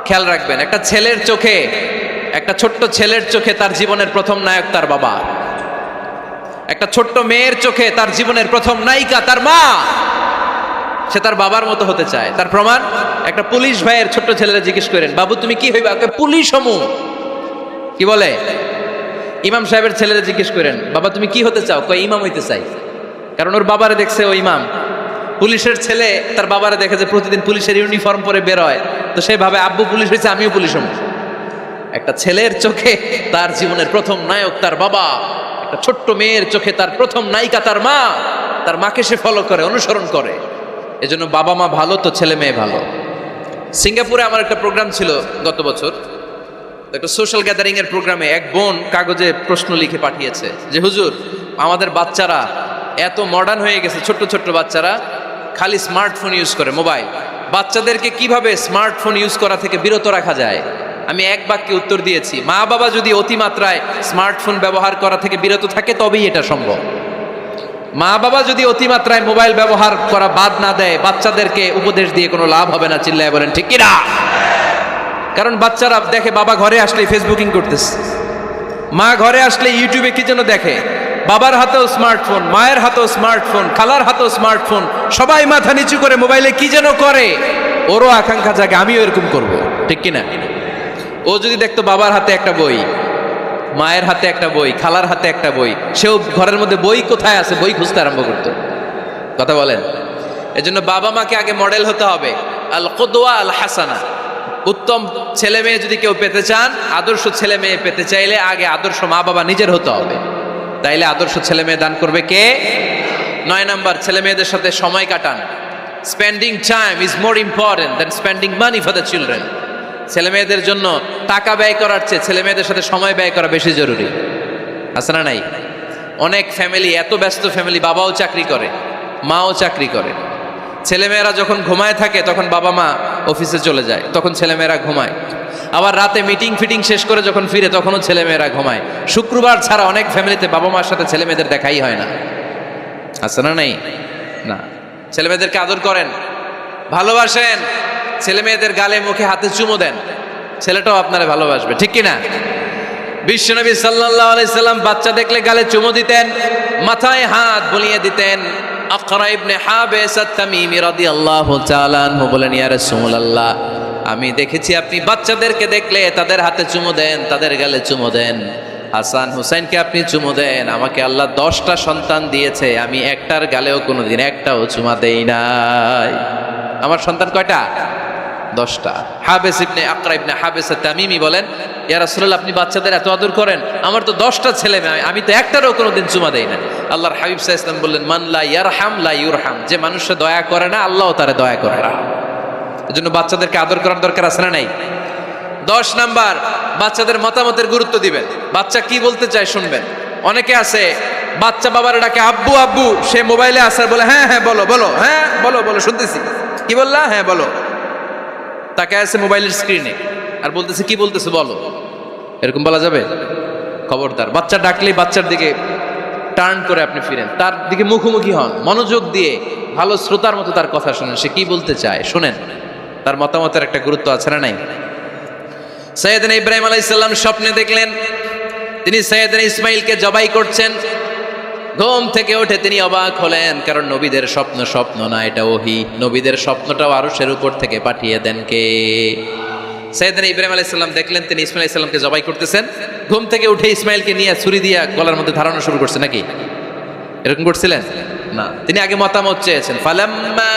খেয়াল রাখবেন, একটা ছেলের চোখে, একটা ছোট্ট ছেলের চোখে তার জীবনের প্রথম নায়ক তার বাবা। একটা ছোট্ট মেয়ের চোখে তার জীবনের প্রথম নায়িকা তার মা। সে তার বাবার মতো হতে চায়। তার প্রমাণ, একটা পুলিশ ভাইয়ের ছোট্ট ছেলেরা জিজ্ঞেস করেন, বাবু তুমি কি হইবা? পুলিশ হমু। কি বলে? ইমাম সাহেবের ছেলেরা জিজ্ঞেস করেন, বাবা তুমি কি হতে চাও? কয় ইমাম হইতে চাই। কারণ ওর বাবারে দেখছে ও ইমাম। পুলিশের ছেলে তার বাবারে দেখে যে প্রতিদিন পুলিশের ইউনিফর্ম পরে বের হয়, তো সে ভাবে আব্বু পুলিশ হয়েছে, আমিও পুলিশ হমু। একটা ছেলের চোখে তার জীবনের প্রথম নায়ক তার বাবা, একটা ছোট্ট মেয়ের চোখে তার প্রথম নায়িকা তার মা। তার মাকে সে ফলো করে, অনুসরণ করে। এজন্য বাবা মা ভালো তো ছেলে মেয়ে ভালো। সিঙ্গাপুরে আমার একটা প্রোগ্রাম ছিল গত বছর, একটা সোশ্যাল গ্যাদারিং এর প্রোগ্রামে এক বোন কাগজে প্রশ্ন লিখে পাঠিয়েছে যে হুজুর, আমাদের বাচ্চারা এত মডার্ন হয়ে গেছে, ছোট্ট ছোট্ট বাচ্চারা খালি স্মার্টফোন ইউজ করে, মোবাইল। বাচ্চাদেরকে কিভাবে স্মার্টফোন ইউজ করা থেকে বিরত রাখা যায়? আমি এক বাক্যে উত্তর দিয়েছি, মা বাবা যদি অতিমাত্রায় স্মার্টফোন ব্যবহার করা থেকে বিরত থাকে তবেই এটা সম্ভব। মা বাবা যদি অতিমাত্রায় মোবাইল ব্যবহার করা বাদ না দেয়, বাচ্চাদেরকে উপদেশ দিয়ে কোনো লাভ হবে না। চিল্লায় বলেন ঠিক কিনা? কারণ বাচ্চারা দেখে বাবা ঘরে আসলে ফেসবুকিং করতেছে, মা ঘরে আসলে ইউটিউবে কি যেন দেখে, বাবার হাতেও স্মার্টফোন, মায়ের হাতেও স্মার্টফোন, খালার হাতেও স্মার্টফোন, সবাই মাথা নিচু করে মোবাইলে কি যেন করে। ওরও আকাঙ্ক্ষা জাগে আমিও এরকম করব, ঠিক কিনা? ও যদি দেখতো বাবার হাতে একটা বই, মায়ের হাতে একটা বই, খালার হাতে একটা বই, সেও ঘরের মধ্যে বই কোথায় আছে বই খুঁজতে আরম্ভ করতো। কথা বলেন? এজন্য বাবা মাকে আগে মডেল হতে হবে, আল কুদওয়া আল হাসানা। উত্তম ছেলে মেয়ে যদি কেউ পেতে চান, আদর্শ ছেলে মেয়ে পেতে চাইলে আগে আদর্শ মা বাবা নিজের হতে হবে। তাইলে আদর্শ ছেলে মেয়ে দান করবে কে? 9 নাম্বার, ছেলে মেয়েদের সাথে সময় কাটান। Spending time is more important than spending money for the children. ছেলে মেয়েদের জন্য টাকা ব্যয় করার চেয়ে ছেলে মেয়েদের সাথে সময় ব্যয় করা বেশি জরুরি, আছে না নাই? অনেক ফ্যামিলি, এত ব্যস্ত ফ্যামিলি, বাবাও চাকরি করে, মাও চাকরি করে। ছেলেমেয়েরা যখন ঘুমায় থাকে তখন বাবা মা অফিসে চলে যায়, তখন ছেলেমেয়েরা ঘুমায়। আবার রাতে মিটিং ফিটিং শেষ করে যখন ফিরে তখনও ছেলেমেয়েরা ঘুমায়। শুক্রবার ছাড়া অনেক ফ্যামিলিতে বাবা মার সাথে ছেলেমেয়েদের দেখাই হয় না, আছে না নাই? না। ছেলেমেয়েদেরকে আদর করেন, ভালোবাসেন, ছেলেমেয়েদের গালে মুখে হাতে চুমো দেন, ছেলেটাও আপনারা ভালোবাসবে, ঠিক কিনা? বিশ্বনবী সাল্লাল্লাহু আলাইহি সাল্লাম বাচ্চা দেখলে গালে চুমো দিতেন, মাথায় হাত বুলিয়ে দিতেন। আকরা ইবনে হাবিস আত-তামিমি রাদিয়াল্লাহু তাআলা আনহু বলেন, ইয়া রাসূলুল্লাহ, আমি দেখেছি আপনি বাচ্চাদেরকে দেখলে তাদের হাতে চুমো দেন, তাদের গালে চুমো দেন। হাসান হুসাইনকে আপনি চুমো দেন। আমাকে আল্লাহ 10টা সন্তান দিয়েছে, আমি একটার গালেও কোনোদিন একটাও চুমা দেই নাই। আমার সন্তান কয়টা? 10টা। হাবিস ইবনে আকরা ইবনে হাবিস আত-তামিমি বলেন, ইয়া রাসূলুল্লাহ, আপনি বাচ্চাদের এত আদর করেন, আমার তো 10টা ছেলে মেয়ে, আমি তো একটারও কোনোদিন চুমা দেই না। আল্লাহর হাবিব সাল্লাল্লাহু আলাইহি ওয়াসাল্লাম বললেন, মান লা ইয়ারহাম লা ইউরহাম, যে মানুষে দয়া করে না আল্লাহও তারে দয়া করে না। এজন্য বাচ্চাদেরকে আদর করার দরকার আছে না নাই? 10 নাম্বার, বাচ্চাদের মতামতের গুরুত্ব দিবেন। বাচ্চা কি বলতে চায় শুনবেন। অনেকে আছে বাচ্চা বাবার ডাকে আব্বু আব্বু, সে মোবাইলে আসার বলে হ্যাঁ হ্যাঁ বলো বলো, হ্যাঁ বলো বলো শুনতেছি, কি বললা, হ্যাঁ বলো। তাকে আছে মোবাইলের স্ক্রিনে আর বলতেছে কি বলতেছে বলো। এরকম বলা যাবে? খবরদার। বাচ্চা ডাকলেই বাচ্চার দিকে টার্ন করে আপনি ফিরেন, তার দিকে মুখোমুখি হন, মনোযোগ দিয়ে ভালো শ্রোতার মতো তার কথা শুনেন, সে কি বলতে চায় শুনেন, তার মতামতের একটা গুরুত্ব আছে না নাই? সাইয়েদনা ইব্রাহিম আলাইহিস সালাম স্বপ্নে দেখলেন তিনি সাইয়েদনা ইসমাইলকে জবাই করছেন। ঘুম থেকে উঠে তিনি অবাক হলেন, কারণ নবীদের স্বপ্ন স্বপ্ন না, এটা ওহী। নবীদের স্বপ্নটাও আরশের উপর থেকে পাঠিয়ে দেন কে? সাইয়েদনা ইব্রাহিম আলাইহিস সালাম দেখলেন তিনি ইসমাইল আলাইহিস সালামকে জবাই করতেছেন। ঘুম থেকে উঠে ইসমাইলকে নিয়ে ছুরি দিয়ে গলার মধ্যে ধারানো শুরু করছে নাকি? এরকম করছিলেন না, তিনি আগে মতামত চেয়েছেন। ফালাম্মা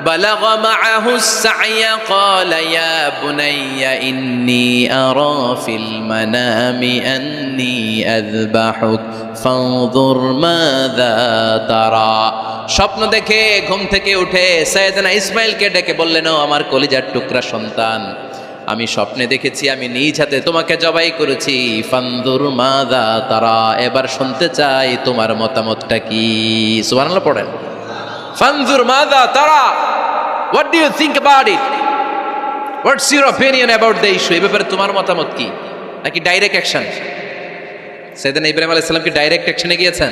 বালাগা মাআহুস সা'য়া ক্বালা ইয়া বুনাইয়া ইন্নী আরা ফিল মানামি আন্নী আযবাহুক ফানজুর মাযা তারা। স্বপ্ন দেখে ঘুম থেকে উঠে সাইয়েদনা ইসমাইলকে ডেকে বললেন, ও আমার কলিজার টুকরা সন্তান, আমি স্বপ্নে দেখেছি আমি নিজ হাতে তোমাকে জবাই করেছি। ফানজুর মাযা তারা, এবার শুনতে চাই তোমার মতামতটা কি? সুবহানাল্লাহ পড়েন। ফানজুর মাযা তারা, what do you think about it, what's your opinion about the issue, এই ব্যাপারে তোমার মতামত কি? নাকি ডাইরেক্ট অ্যাকশন? সাইয়েদনা ইব্রাহিম আলাইহিস সালাম কি ডাইরেক্ট অ্যাকশনে গিয়েছেন?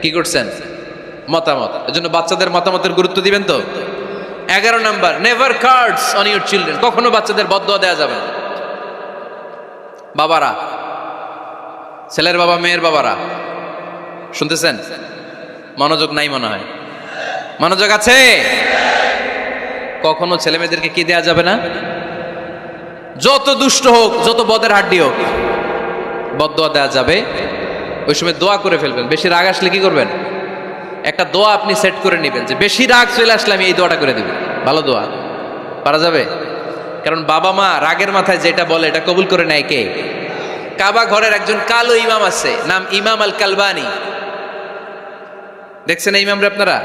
কি করছেন? মতামত। এজন্য বাচ্চাদের মতামতের গুরুত্ব দিবেন তো। 11 number, never cards on your children, কখনো বাচ্চাদের বদদোয়া দেওয়া যাবে না। বাবারা, ছেলের বাবা মেয়ের বাবারা শুনতেছেন? মনোযোগ নাই মনে হয়, মনোযোগ আছে? কখনো ছেলে মেয়েদেরকে কি দেয়া যাবে না? যত দুষ্ট হোক, যত বদের হাড্ডি হোক, বদদোয়া দেওয়া যাবে। ওই সময় দোয়া করে ফেলবেন। বেশি রাগ আসলে কি করবেন? একটা দোয়া আপনি সেট করে নেবেন যে বেশি রাগ চলে আসলে আমি এই দোয়াটা করে দিব। ভালো দোয়া পারা যাবে, কারণ বাবা মা রাগের মাথায় যেটা বলে এটা কবুল করে নেয় কে? কাবা ঘরের একজন কালো ইমাম আছে, নাম ইমাম আল কালবানি। দেখছেন এই ইমামরে আপনারা?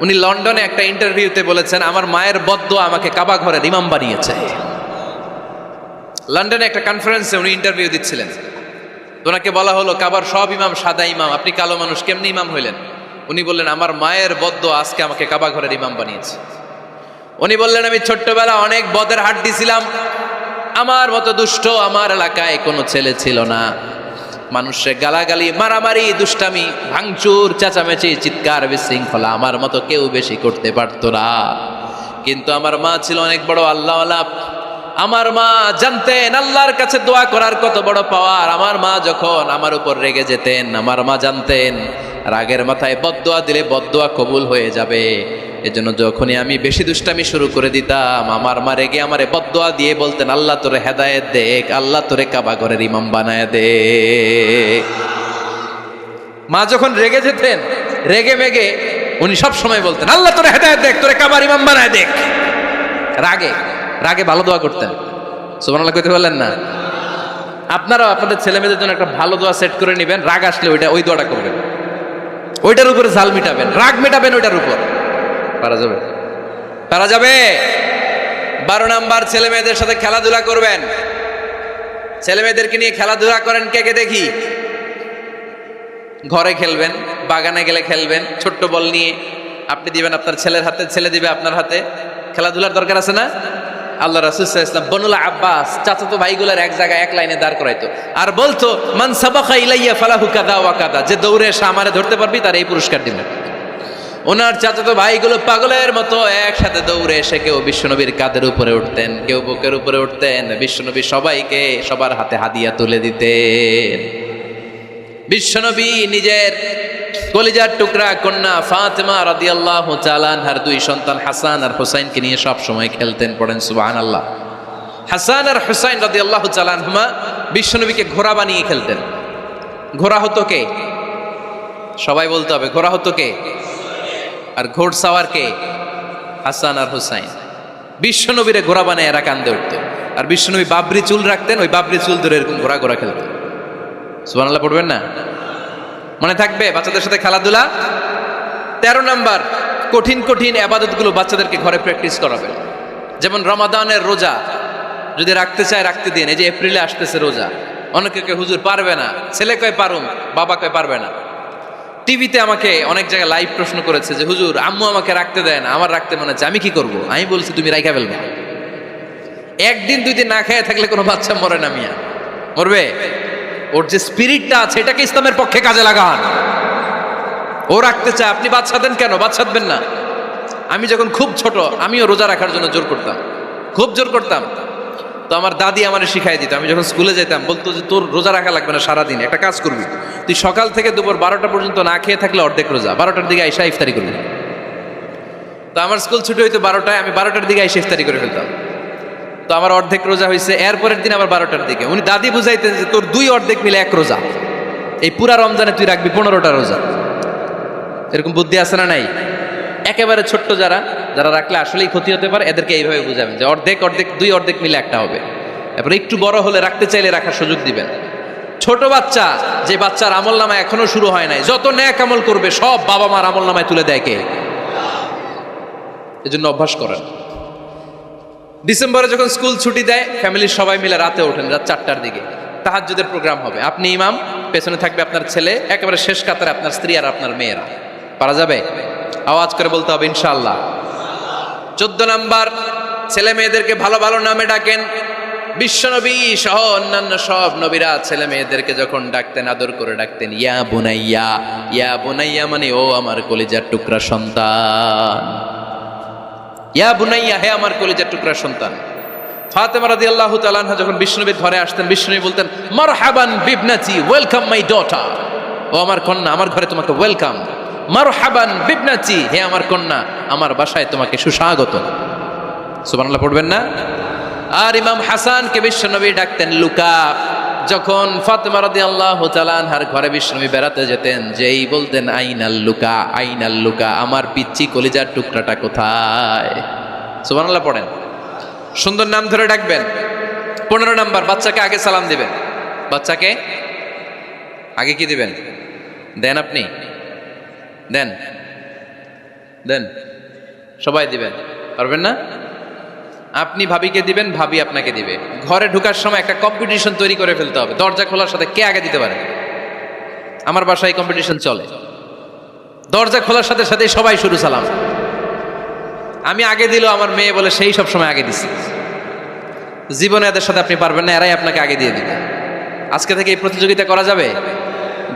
উনি লন্ডনে একটা ইন্টারভিউতে বলেছেন, আমার মায়ের বদদোয়া আমাকে কাবা ঘরের ইমাম বানিয়েছে। লন্ডনে একটা কনফারেন্সে উনি ইন্টারভিউ দিচ্ছিলেন। ওনাকে বলা হলো, কাবার সব ইমাম সাদা ইমাম, আপনি কালো মানুষ, কেমনি ইমাম হইলেন? উনি বললেন, আমার মায়ের বদদোয়া আজকে আমাকে কাবা ঘরের ইমাম বানিয়েছে। উনি বললেন, আমি ছোট্টবেলা অনেক বদের হাড্ডি ছিলাম, আমার মতো দুষ্ট আমার এলাকায় কোনো ছেলে ছিল না। মানুষের গালাগালি, মারামারি, দুষ্টামি, ভাঙচুর, চেঁচামেচি, চিৎকার, বিশৃঙ্খলা আমার মতো কেউ বেশি করতে পারতো না। কিন্তু আমার মা ছিল অনেক বড় আল্লাহওয়ালা। আমার মা জানতেন আল্লাহর কাছে দোয়া করার কত বড় পাওয়ার। আমার মা যখন আমার উপর রেগে যেতেন, আমার মা জানতেন রাগের মাথায় বদদোয়া দিলে বদদোয়া কবুল হয়ে যাবে। এজন্য যখনই আমি বেশি দুষ্টামি শুরু করে দিতাম, আমার মা রেগে আমারে বদদোয়া দিয়ে বলতেন, আল্লাহ তোরে হেদায়েত দেখ, আল্লাহ তোরে কাবা ঘরের ইমাম বানায় দে। মা যখন রেগে যেতেন, রেগে মেগে উনি সব সময় বলতেন, আল্লাহ তোরে হেদায়েত দেখ, তোরে কাবার ইমাম বানায় দেখ। রাগে রাগে ভালো দোয়া করতেন। সুবহানাল্লাহ কইতে বললেন না? আপনারাও আপনাদের ছেলে মেয়েদের জন্য একটা ভালো দোয়া সেট করে নেবেন। রাগ আসলে ওই দোয়াটা করবেন, ওইটার উপরে ঝাল মিটাবেন, রাগ মেটাবেন ওইটার উপর। পারা যাবে? পারা যাবে? 12 নাম্বার, ছেলে মেয়েদের সাথে খেলাধুলা করবেন। ছেলে মেয়েদেরকে নিয়ে খেলাধুলা করেন কে কে দেখি? ঘরে খেলবেন, বাগানে গেলে খেলবেন, ছোট্ট বল নিয়ে আপনি দিবেন আপনার ছেলের হাতে, ছেলে দিবে আপনার হাতে। খেলাধুলার দরকার আছে না? আল্লাহ রাসূল সাল্লাল্লাহু আলাইহি ওয়াসাল্লাম বনুল আব্বাস চাচাতো ভাইগুলোর এক জায়গায় এক লাইনে দাঁড় করাইতো, আর বলতো, মান সাবাকা ইলাইয়া ফালাহু কাযা ওয়া কাযা, যে দৌড়ে এসে আমারে ধরতে পারবি তার এই পুরস্কার দিবেন। ওনার চাচাতো ভাইগুলো পাগলের মতো একসাথে দৌড়ে এসে কেউ বিশ্বনবীর কাঁধের উপরে উঠতেন, কেউ বুকের উপরে উঠতেন। বিশ্বনবী সবাইকে সবার হাতে হাদিয়া তুলে দিতেন। বিশ্বনবী নিজের কলিজার টুকরা কন্যা ফাতেমা রাদিয়াল্লাহু তাআলা আনহার 2 সন্তান হাসান আর হুসাইনকে নিয়ে সব সময় খেলতেন। পড়েন সুবহানাল্লাহ। হাসান আর হুসাইন রাদিয়াল্লাহু তাআলা আনহুমা বিশ্বনবীকে ঘোড়া বানিয়ে খেলতেন। ঘোড়া হতো কে? সবাই বলতে হবে, ঘোড়া হতো কে? আর ঘোড়সাওয়ার কে? হাসান আর হুসাইন। বিশ্বনবীরে ঘোড়া বানায় এরা কান্দে উঠত, আর বিশ্বনবী বাবরি চুল রাখতেন, ওই বাবরি চুল ধরে এরকম ঘোড়া ঘোড়া খেলতেন। সুবহানাল্লাহ পড়বেন না? মনে থাকবে বাচ্চাদের সাথে খেলাধুলা। 13 নাম্বার, কঠিন কঠিন ইবাদতগুলো বাচ্চাদেরকে ঘরে প্র্যাকটিস করাবেন। যেমন রমাদানের রোজা যদি রাখতে চায় রাখতে দিন। এই যে এপ্রিলে আসতেছে রোজা, অনেকে কে হুজুর পারবে না, ছেলে কয় পারুম, বাবা কয় পারবে না। টিভিতে আমাকে অনেক জায়গায় লাইভ প্রশ্ন করেছে যে হুজুর আম্মু আমাকে রাখতে দেয় না, আমার রাখতে মনে হচ্ছে, আমি কি করব? আমি বলছি তুমি রাইখা ফেলবে। একদিন 2 দিন না খেয়ে থাকলে কোনো বাচ্চা মরে না মিয়া, মরবে? ওর যে স্পিরিটটা আছে এটাকে ইসলামের পক্ষে কাজে লাগান। ও রাখতে চায়, আপনি বাচ্চা দেন কেন? বাচ্চা দেবেন না। আমি যখন খুব ছোট আমিও রোজা রাখার জন্য জোর করতাম, খুব জোর করতাম। তো আমার দাদি আমারে শিখাই দিত। আমি যখন স্কুলে যেতাম বলতো যে তোর রোজা রাখা লাগবে না, সারাদিন একটা কাজ করবি, তুই সকাল থেকে দুপুর 12টা পর্যন্ত না খেয়ে থাকলে অর্ধেক রোজা, 12টার দিকে আইসা ইফতারি করবি। তো আমার স্কুল ছুটি হইতো 12টায়, আমি 12টার দিকে আইসা ইফতারি করে ফেলতাম। তো আমার অর্ধেক রোজা হয়েছে। এরপরের দিন আবার 12টার দিকে উনি দাদি বুঝাইতেন যে তোর 2 অর্ধেক মিলে 1 রোজা, এই পুরা রমজানে তুই রাখবি 15টা রোজা। এরকম বুদ্ধি আছে না নাই? একেবারে ছোট্ট যারা যারা রাখলে আসলেই ক্ষতি হতে পারে এদেরকে এইভাবে বুঝাবেন যে অর্ধেক অর্ধেক 2 অর্ধেক মিলে একটা হবে। এরপর একটু বড় হলে রাখতে চাইলে রাখার সুযোগ দিবেন। ছোট বাচ্চা, যে বাচ্চার আমল নামায় এখনো শুরু হয় নাই, যত ন্যাক আমল করবে সব বাবা মার আমল নামায় তুলে দেয় কে? এজন্য অভ্যাস করেন। ডিসেম্বরে যখন স্কুল ছুটি দেয় ফ্যামিলির সবাই মিলে রাতে ওঠেন, রাত 4টার দিকে তাহাজ্জুদের প্রোগ্রাম হবে। আপনি ইমাম, পেছনে থাকবে আপনার ছেলে, একেবারে শেষ কাতারে আপনার স্ত্রী আর আপনার মেয়েরা। পারা যাবে? আওয়াজ করে বলতে হবে ইনশাআল্লাহ। 14 নাম্বার, ছেলে মেয়েদেরকে ভালো ভালো নামে ডাকেন। বিশ্বনবী সহ অন্যান্য সব নবীরা ছেলে মেয়েদেরকে যখন ডাকতেন আদর করে ডাকতেন ইয়া বুনাইয়া। ইয়া বুনাইয়া মানে ও আমার কলিজার টুকরা সন্তান। ইয়া বুনাইয়া, হে আমার কলিজার টুকরা সন্তান। ফাতেমা রাদিয়াল্লাহু তাআলা আনহা যখন বিশ্বনবীর ঘরে আসতেন বিশ্বনবী বলতেন মারহাবান বিবনাতি, ওয়েলকাম মাই ডটার। ও আমার কন্যা, আমার ঘরে তোমাকে ওয়েলকাম। মারহাবান বিবনাতি, হে আমার কন্যা, আমার বাসায় তোমাকে সুস্বাগত। সুবহানাল্লাহ পড়বেন না? আর ইমাম হাসানকে বিশ্বনবী ডাকতেন লুকা। যখন ফাতেমা রাদিয়াল্লাহু তাআলা আনহার ঘরে বিশ্বনবী বেড়াতে যেতেন, যেই বলতেন আইনাল লুকা, আইনাল লুকা, আমার পিচ্চি কলিজার টুকরাটা কোথায়? সুবহানাল্লাহ পড়েন। সুন্দর নাম ধরে ডাকবেন। 15 নাম্বার, বাচ্চাকে আগে সালাম দিবেন। বাচ্চাকে আগে কি দিবেন? দেন আপনি? দেন দেন, সবাই দিবেন, পারবেন না? আপনি ভাবিকে দিবেন, ভাবি আপনাকে দিবে। ঘরে ঢোকার সময় একটা কম্পিটিশন তৈরি করে ফেলতে হবে, দরজা খোলার সাথে কে আগে দিতে পারে। আমার বাসায় কম্পিটিশন চলে, দরজা খোলার সাথে সাথে সবাই শুরু সালাম। আমি আগে দিল আমার মেয়ে বলে সেই সব সময় আগে দিছি। জীবনে এদের সাথে আপনি পারবেন না, এরাই আপনাকে আগে দিয়ে দিবে। আজকে থেকে এই প্রতিযোগিতা করা যাবে।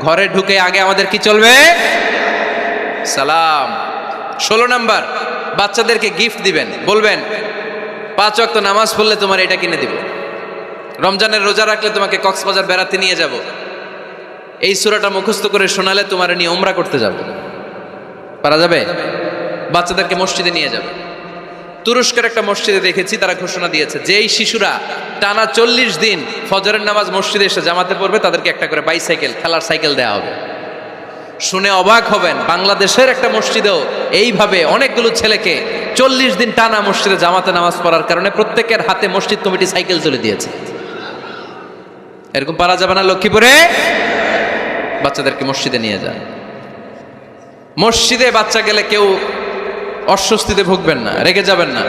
ঘরে ঢুকে আগে আমাদের কি চলবে? সালাম। 16 নাম্বার, বাচ্চাদেরকে গিফট দিবেন। বলবেন 5 ওয়াক্ত নামাজ পড়লে তোমার এটা কিনে দিব, রমজানের রোজা রাখলে তোমাকে কক্সবাজার বেড়াতে নিয়ে যাব, এই সূরাটা মুখস্থ করে শোনালে তোমার নিয়ে উমরা করতে যাব। পারা যাবে? বাচ্চাদেরকে মসজিদে নিয়ে যাবে। তুরস্কের একটা মসজিদে দেখেছি তারা ঘোষণা দিয়েছে যেই শিশুরা টানা 40 দিন ফজরের নামাজ মসজিদে এসে জামাতে পড়বে তাদেরকে একটা করে বাইসাইকেল, খেলার সাইকেল দেওয়া হবে। শুনে অবাক হবেন, বাংলাদেশের একটা মসজিদেও এইভাবে অনেকগুলো ছেলেকে 40 দিন টানা মসজিদে জামাতে নামাজ পড়ার কারণে প্রত্যেকের হাতে মসজিদ কমিটি সাইকেল তুলে দিয়েছে। এরকম পারা যাবে না? লক্ষ্মীপুরে বাচ্চাদেরকে মসজিদে নিয়ে যান। মসজিদে বাচ্চা গেলে কেউ অস্বস্তিতে ভুগবেন না, রেগে যাবেন না,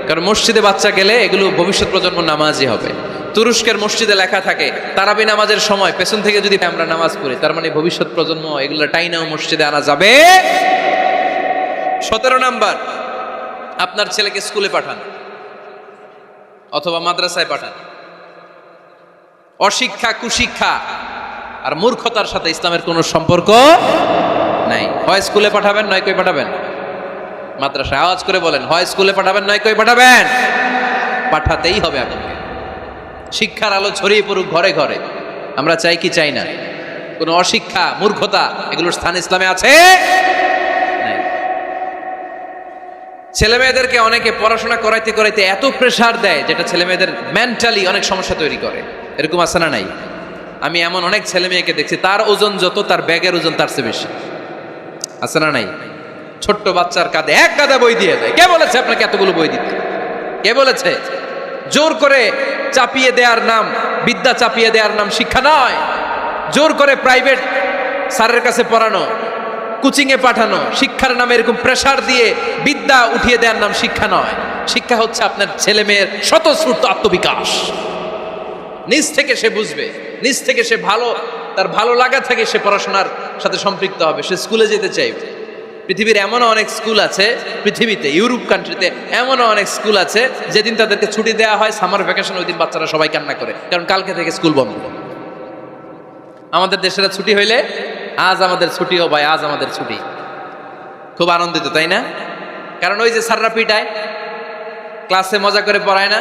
কারণ মসজিদে বাচ্চা গেলে এগুলো ভবিষ্যৎ প্রজন্ম নামাজি হবে। তুরস্কের মসজিদে লেখা থাকে তারাবি নামাজের সময় পেছন থেকে যদি আমরা নামাজ পড়ি তার মানে ভবিষ্যৎ প্রজন্ম এগুলো টাইনাও মসজিদে আনা যাবে। 17 নাম্বার, আপনার ছেলেকে স্কুলে পাঠান অথবা মাদ্রাসায় পাঠান। অশিক্ষা, কুশিক্ষা আর মূর্খতার সাথে ইসলামের কোনো সম্পর্ক নাই। হয় স্কুলে পাঠাবেন, নয় কই পাঠাবেন মাদ্রাসায়। আওয়াজ করে বলেন, হয় স্কুলে পাঠাবেন, নয় কই পাঠাবেন। পাঠাতেই হবে আপনাকে। শিক্ষার আলো ছড়িয়ে পড়ুক ঘরে ঘরে। আমরা চাই কি চাই না? কোনো অশিক্ষা, মূর্খতা এগুলোর স্থান ইসলামে আছে? ছেলে মেয়েদেরকে অনেকে পড়াশোনা করাইতে করাইতে এত প্রেসার দেয় যেটা ছেলে মেয়েদের মেন্টালি অনেক সমস্যা তৈরি করে। এরকম আছে না নাই? আমি এমন অনেক ছেলে মেয়েকে দেখছি তার ওজন যত তার ব্যাগের ওজন তার চেয়ে বেশি। আছে না নাই? ছোট্ট বাচ্চার কাঁধে এক গাদা বই দিয়ে দেয়। কে বলেছে আপনাকে এতগুলো বই দিতে? কে বলেছে? জোর করে চাপিয়ে দেওয়ার নাম, বিদ্যা চাপিয়ে দেওয়ার নাম শিক্ষা নয়। জোর করে প্রাইভেট স্যারের কাছে পড়ানো, কোচিংয়ে পাঠানো, শিক্ষার নামে এরকম প্রেসার দিয়ে বিদ্যা উঠিয়ে দেওয়ার নাম শিক্ষা নয়। শিক্ষা হচ্ছে আপনার ছেলে মেয়ের স্বতঃস্ফূর্ত আত্মবিকাশ। নিজ থেকে সে বুঝবে, নিজ থেকে সে তার ভালো লাগা থেকে সে পড়াশোনার সাথে সম্পৃক্ত হবে, সে স্কুলে যেতে চাইবে। পৃথিবীর এমনও অনেক স্কুল আছে, পৃথিবীতে ইউরোপ কান্ট্রিতে এমনও অনেক স্কুল আছে যেদিন তাদেরকে ছুটি দেওয়া হয় সামার ভ্যাকেশন, ওই দিন বাচ্চারা সবাই কান্না করে, কারণ কালকে থেকে স্কুল বন্ধ। আমাদের দেশের ছুটি হইলে আজ আমাদের ছুটি, ও ভাই আজ আমাদের ছুটি, খুব আনন্দিত, তাই না? কারণ ওই যে স্যাররা পিটায়, ক্লাসে মজা করে পড়ায় না।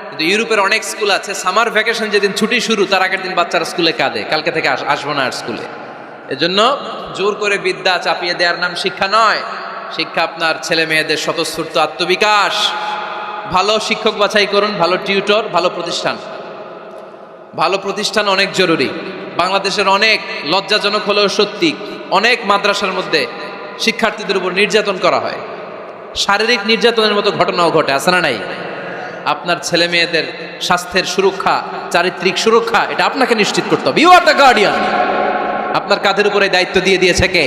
কিন্তু ইউরোপের অনেক স্কুল আছে, সামার ভ্যাকেশন যেদিন ছুটি শুরু তার আগের দিন বাচ্চারা স্কুলে কাঁদে, কালকে থেকে আসবো না আর স্কুলে। এজন্য জোর করে বিদ্যা চাপিয়ে দেওয়ার নাম শিক্ষা নয়। শিক্ষা আপনার ছেলে মেয়েদের স্বতঃস্ফূর্ত আত্মবিকাশ। ভালো শিক্ষক বাছাই করুন, ভালো টিউটর, ভালো প্রতিষ্ঠান। ভালো প্রতিষ্ঠান অনেক জরুরি। বাংলাদেশের অনেক লজ্জাজনক হলেও সত্যি, অনেক মাদ্রাসার মধ্যে শিক্ষার্থীদের উপর নির্যাতন করা হয়, শারীরিক নির্যাতনের মতো ঘটনাও ঘটে, আছে না নাই? আপনার ছেলে মেয়েদের স্বাস্থ্যের সুরক্ষা, চারিত্রিক সুরক্ষা, এটা আপনাকে নিশ্চিত করতে হবে। You are the guardian. আপনার কাঁধের উপরে দায়িত্ব দিয়ে দিয়েছে কে?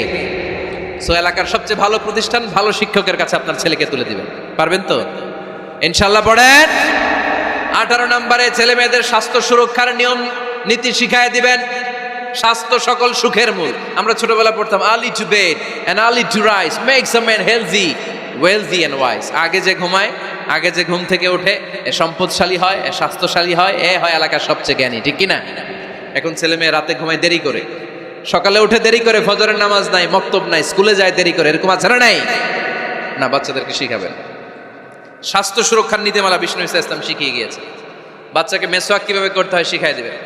সো এলাকার সবচেয়ে ভালো প্রতিষ্ঠান, ভালো শিক্ষকের কাছে আপনার ছেলেকে তুলে দিবেন। পারবেন তো ইনশাল্লাহ? পড়েন। 18 নম্বরে ছেলে মেয়েদের স্বাস্থ্য সুরক্ষার নিয়ম নীতি শিখায় দিবেন। স্বাস্থ্য সকল সুখের মূল। আমরা ছোটবেলা পড়তাম early to bed and early to rise makes a man healthy, wealthy and wise. আগে যে ঘুমায়, আগে যে ঘুম থেকে ওঠে, এ সম্পদশালী হয়, এ স্বাস্থ্যশালী হয়, এ হয় এলাকার সবচেয়ে জ্ঞানী, ঠিক কিনা? এখন ছেলে মেয়ে রাতে ঘুমায় দেরি করে, সকালে উঠে দেরি করে, ফজরের নামাজ নাই, মক্তব নাই, স্কুলে যায় দেরি করে, এরকম আছে না নাই? না, বাচ্চাদেরকে শিখাবেন। স্বাস্থ্য সুরক্ষার নীতিমালা বিষ্ণু ইসলাম শিখিয়ে গিয়েছে। বাচ্চাকে মেসওয়াক কিভাবে করতে হয় শিখাই দিবেন,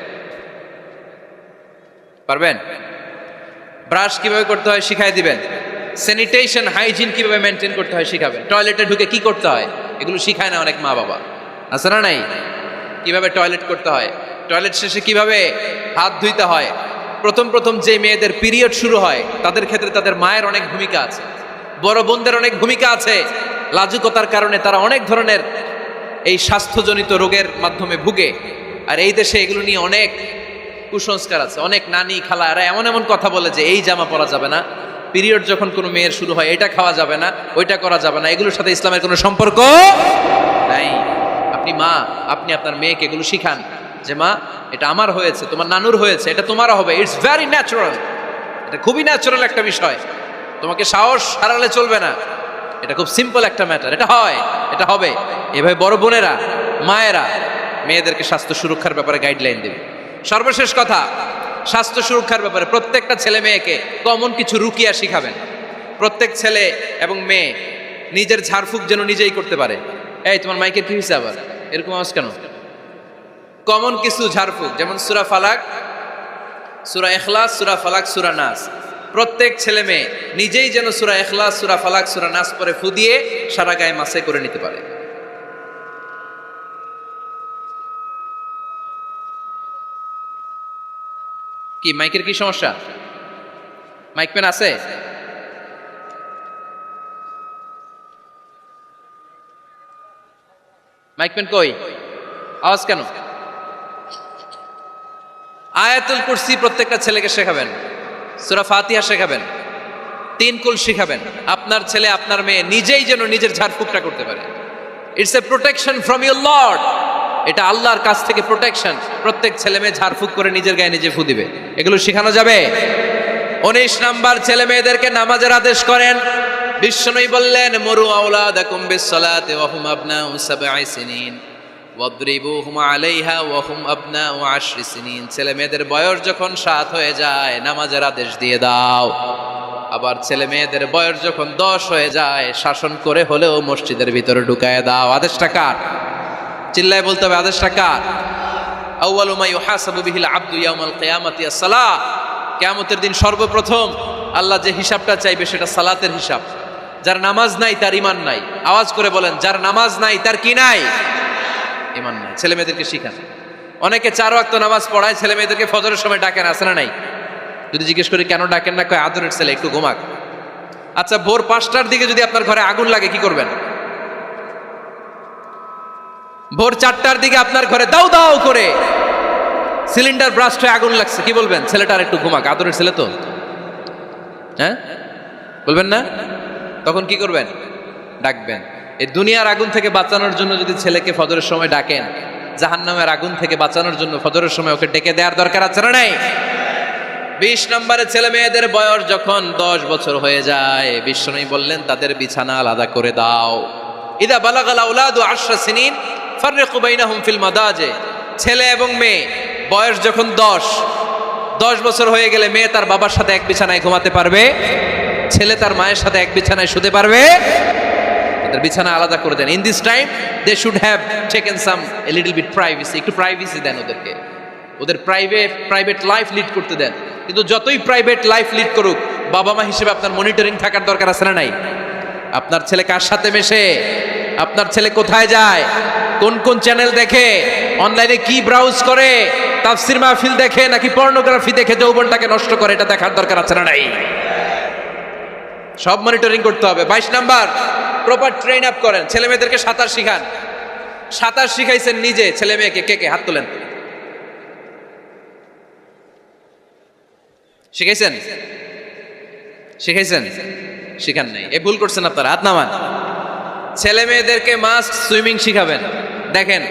পারবেন? ব্রাশ কিভাবে করতে হয় শিখাই দিবেন। স্যানিটেশন, হাইজিন কিভাবে মেনটেন করতে হয় শিখাবেন। টয়লেটে ঢুকে কি করতে হয় এগুলো শিখায় না অনেক মা বাবা, আছে না নাই? কিভাবে টয়লেট করতে হয়, টয়লেট শেষে কিভাবে হাত ধুইতে হয়। প্রথম যে মেয়েদের পিরিয়ড শুরু হয় তাদের ক্ষেত্রে তাদের মায়ের অনেক ভূমিকা আছে, বড় বোনদের অনেক ভূমিকা আছে। লাজুকতার কারণে তারা অনেক ধরনের এই স্বাস্থ্যজনিত রোগের মাধ্যমে ভুগে। আর এই দেশে এগুলো নিয়ে অনেক কুসংস্কার আছে। অনেক নানি খালা এরা এমন এমন কথা বলে যে এই জামা পরা যাবে না, পিরিয়ড যখন কোনো মেয়ের শুরু হয় এটা খাওয়া যাবে না, ওইটা করা যাবে না। এগুলোর সাথে ইসলামের কোনো সম্পর্ক নাই। আপনি মা, আপনি আপনার মেয়েকে এগুলো শিখান যে মা এটা আমার হয়েছে, তোমার নানুর হয়েছে, এটা তোমারও হবে। ইটস ভেরি ন্যাচারাল, এটা খুবই ন্যাচারাল একটা বিষয়। তোমাকে সাহস হারালে চলবে না, এটা খুব সিম্পল একটা ম্যাটার, এটা হয়, এটা হবে। এভাবে বড় বোনেরা, মায়েরা মেয়েদেরকে স্বাস্থ্য সুরক্ষার ব্যাপারে গাইডলাইন দেবে। সর্বশেষ কথা, স্বাস্থ্য সুরক্ষার ব্যাপারে প্রত্যেকটা ছেলে মেয়েকে কমন কিছু রুকিয়া শিখাবেন। প্রত্যেক ছেলে এবং মেয়ে নিজের ঝাড়ফুঁক যেন নিজেই করতে পারে। এই তোমার মাইকের কি হয়েছে আবার, এরকম আওয়াজ কেন? কমন কিছু ঝাড়ফুঁক, যেমন সূরা ফালাক, সূরা ইখলাস, সূরা ফালাক, সূরা নাস। প্রত্যেক ছেলে মেয়ে নিজেই যেন সূরা ইখলাস, সূরা ফালাক, সূরা নাস পরে ফু দিয়ে সারা গায়ে মাসে করে নিতে পারে। কি মাইকের কি সমস্যা? মাইক পেন আছে? মাইক পেন কই? আওয়াজ কেন? আয়াতুল কুরসি প্রত্যেকটা ছেলেকে শেখাবেন, সূরা ফাতিহা শেখাবেন, 3 কুল শেখাবেন। আপনার ছেলে আপনার মেয়ে নিজেই যেন নিজের ঝাড়ফুঁকটা করতে পারে। It's a protection from your Lord. এটা আল্লাহর কাছ থেকে প্রোটেকশন। প্রত্যেক ছেলে মেয়ে ঝাড়ফুঁক করে নিজের গায়ে নিজে ফু দিবে, এগুলো শেখানো যাবে। 19 নাম্বার, ছেলে মেয়েদেরকে নামাজের আদেশ করেন। বিশ্বনবী বললেন মুরু আওলাদাকুম বিসসালাতি ওয়া হুম আবনাউ 7 সিনিন ওয়াদরিবুহুম আলাইহা ওয়া হুম আবনাউ 10 সিনিন। ছেলে মেয়েদের বয়স যখন 7 হয়ে যায় নামাজের আদেশ দিয়ে দাও। আবার ছেলে মেয়েদের বয়স যখন 10 হয়ে যায় শাসন করে হলেও মসজিদের ভিতরে ঢুকায় দাও। আদেশটা কার? চিল্লায় বলতে হবে, আদেশটা কার? আউয়ালু মা ইউহাসাবু বিহিল আবদু ইয়াউমাল কিয়ামাতি আস-সালাহ। কিয়ামতের দিন সর্বপ্রথম আল্লাহ যে হিসাবটা চাইবে সেটা সালাতের হিসাব। যার নামাজ নাই তার ঈমান নাই। আওয়াজ করে বলেন, যার নামাজ নাই তার কি নাই? ঈমান নাই। ছেলে মেয়েদেরকে শিখান। অনেকে 4 ওয়াক্ত নামাজ পড়ায়, ছেলে মেয়েদেরকে ফজরের সময় ডাকেন, আছে না নাই? যদি জিজ্ঞেস করি কেন ডাকেন না, কয় আদরের ছেলে, একটু ঘুমাক। আচ্ছা, ভোর 5টার দিকে যদি আপনার ঘরে আগুন লাগে কি করবেন? ভোর 4টার দিকে আপনার ঘরে দাউ দাউ করে সিলিন্ডার ব্রাস্ট হয়ে আগুন লাগছে, কি বলবেন? ছেলেটার একটু ঘুমাক, আদরের ছেলে তো, হ্যাঁ বলবেন না? তখন কি করবেন? ডাকবেন। এই দুনিয়ার আগুন থেকে বাঁচানোর জন্য যদি ছেলেকে ফজরের সময় ডাকেন, জাহান্নামের আগুন থেকে বাঁচানোর জন্য ফজরের সময় ওকে ডেকে দেওয়ার দরকার আছে না নাই? 20 নম্বরে, ছেলে মেয়েদের বয়স যখন 10 বছর হয়ে যায় বিশ্বনবী বললেন তাদের বিছানা আলাদা করে দাও। ইদা বালাগাল আওলাদু 10 সিনিন ফাররিকু বাইনাহুম ফিল মাদাজি। ছেলে এবং মেয়ে বয়স যখন 10 10 বছর হয়ে গেলে মেয়ে তার বাবার সাথে এক বিছানায় ঘুমাতে পারবে, ছেলে তার মায়ের সাথে এক বিছানায় শুতে পারবে। তাদের বিছানা আলাদা করে দেন। In this time they should have taken some a little bit privacy, একটু প্রাইভেসি দেন ওদেরকে, ওদের প্রাইভেট লাইফ লিড করতে দেন। কিন্তু যতই প্রাইভেট লাইফ লিড করুক, বাবা মা হিসেবে আপনার মনিটরিং থাকার দরকার আছে না নাই? আপনার ছেলে কার সাথে মেশে, আপনার ছেলে কোথায় যায়, কোন কোন চ্যানেল দেখে, অনলাইনে কি ব্রাউজ করে, তাফসির মাহফিল দেখে নাকি পর্নোগ্রাফি দেখে যৌবনটাকে নষ্ট করে, এটা দেখার দরকার আছে না নাই? সব মনিটরিং করতে হবে। 22 নাম্বার, প্রপার ট্রেন আপ করেন। ছেলে মেয়েদেরকে সাঁতার শিখান। সাঁতার শিখাইছেন নিজে ছেলে মেয়েকে? কে কে হাত তোলেন? শিখাইছেন? শিখাইছেন? শিখান নাই, এ ভুল করছেন আপনারা, হাত নামান। ছেলে মেয়েদেরকে মাস্ট সুইমিং শিখাবেন। দেখেন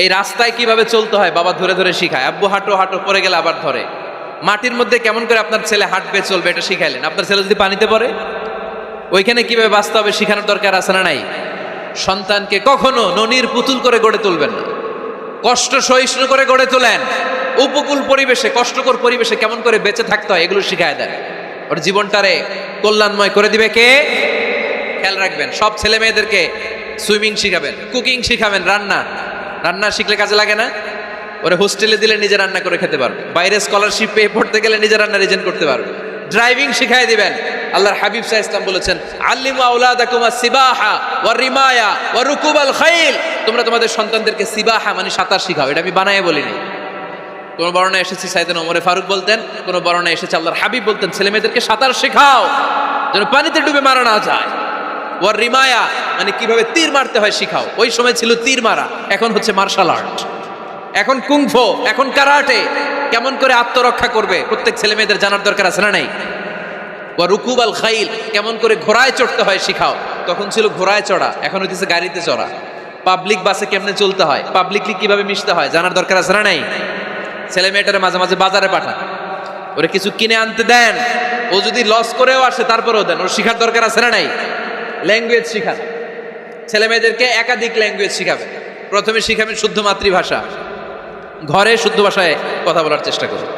এই রাস্তায় কিভাবে চলতে হয় বাবা ধরে ধরে শিখায়। আব্বু হাঁটো হাঁটো, পরে গেলে আবার ধরে। মাটির মধ্যে কেমন করে আপনার ছেলে হাঁটবে চলবে এটা শিখাইলেন। আপনার ছেলে যদি পানিতে পড়ে, ওইখানে কিভাবে বাঁচতে হবে শিখানোর দরকার আছে না নাই? সন্তানকে কখনো ননির পুতুল করে গড়ে তুলবেন না, কষ্ট সহিষ্ণু করে গড়ে তোলেন। উপকূল পরিবেশে, কষ্টকর পরিবেশে কেমন করে বেঁচে থাকতে হয় এগুলো শিখায় দেন। ওর জীবনটারে কল্যাণময় করে দিবে কে? খেয়াল রাখবেন। সব ছেলে মেয়েদেরকে সুইমিং শিখাবেন, কুকিং শিখাবেন, রান্না শিখলে কাজে লাগে না? ওরে হোস্টেলে দিলে নিজে রান্না করে খেতে পারবে, বাইরে স্কলারশিপ পেয়ে পড়তে গেলে নিজে রান্না রিজেন করতে পারবে। ড্রাইভিং শিখাই দিবেন। আল্লাহর হাবিব সাল্লাল্লাহু আলাইহি ওয়াসাল্লাম বলেছেন, আল্লিমু আওলাদাকুম আস-সিবাহা ওয়া রিমায়া ওয়া রুকুবাল খাইল। তোমরা তোমাদের সন্তানদেরকে সিবাহা মানে সাঁতার শিখাও। এটা আমি বানায়ে বলি নাই। কোন বর্ণনায় এসেছে সাইয়েদনা ওমর ফারুক বলতেন, কোন বর্ণনায় এসেছে আল্লাহর হাবিব বলতেন, ছেলে মেয়েদেরকে সাঁতার শেখাও যেন পানিতে ডুবে মারা না যায়। ওয়ার রিমায়া মানে কিভাবে তীর মারতে হয় শিখাও। ওই সময় ছিল তীর মারা, এখন হচ্ছে মার্শাল আর্ট, এখন কুংফু, এখন কারাটে। কেমন করে আত্মরক্ষা করবে প্রত্যেক ছেলে মেয়েদের জানার দরকার আছে না নাই? ওয়া রুকুবাল খাইল, কেমন করে ঘোড়ায় চড়তে হয় শিখাও। তখন ছিল ঘোড়ায় চড়া, এখন হইতেছে গাড়িতে চড়া। পাবলিক বাসে কেমনে চলতে হয়, পাবলিকলি কিভাবে মিশতে হয় জানার দরকার আছে না নাই? ছেলে মেয়েটারে মাঝে মাঝে বাজারে পাঠান, ওরে কিছু কিনে আনতে দেন। ও যদি লস করেও আসে তারপরেও দেন, ওর শিখার দরকার আছে না নাই? ল্যাঙ্গুয়েজ শিখান। ছেলে মেয়েদেরকে একাধিক ল্যাঙ্গুয়েজ শিখাবেন। প্রথমে শিখাবেন শুদ্ধ মাতৃভাষা, ঘরে শুদ্ধ ভাষায় কথা বলার চেষ্টা করুন,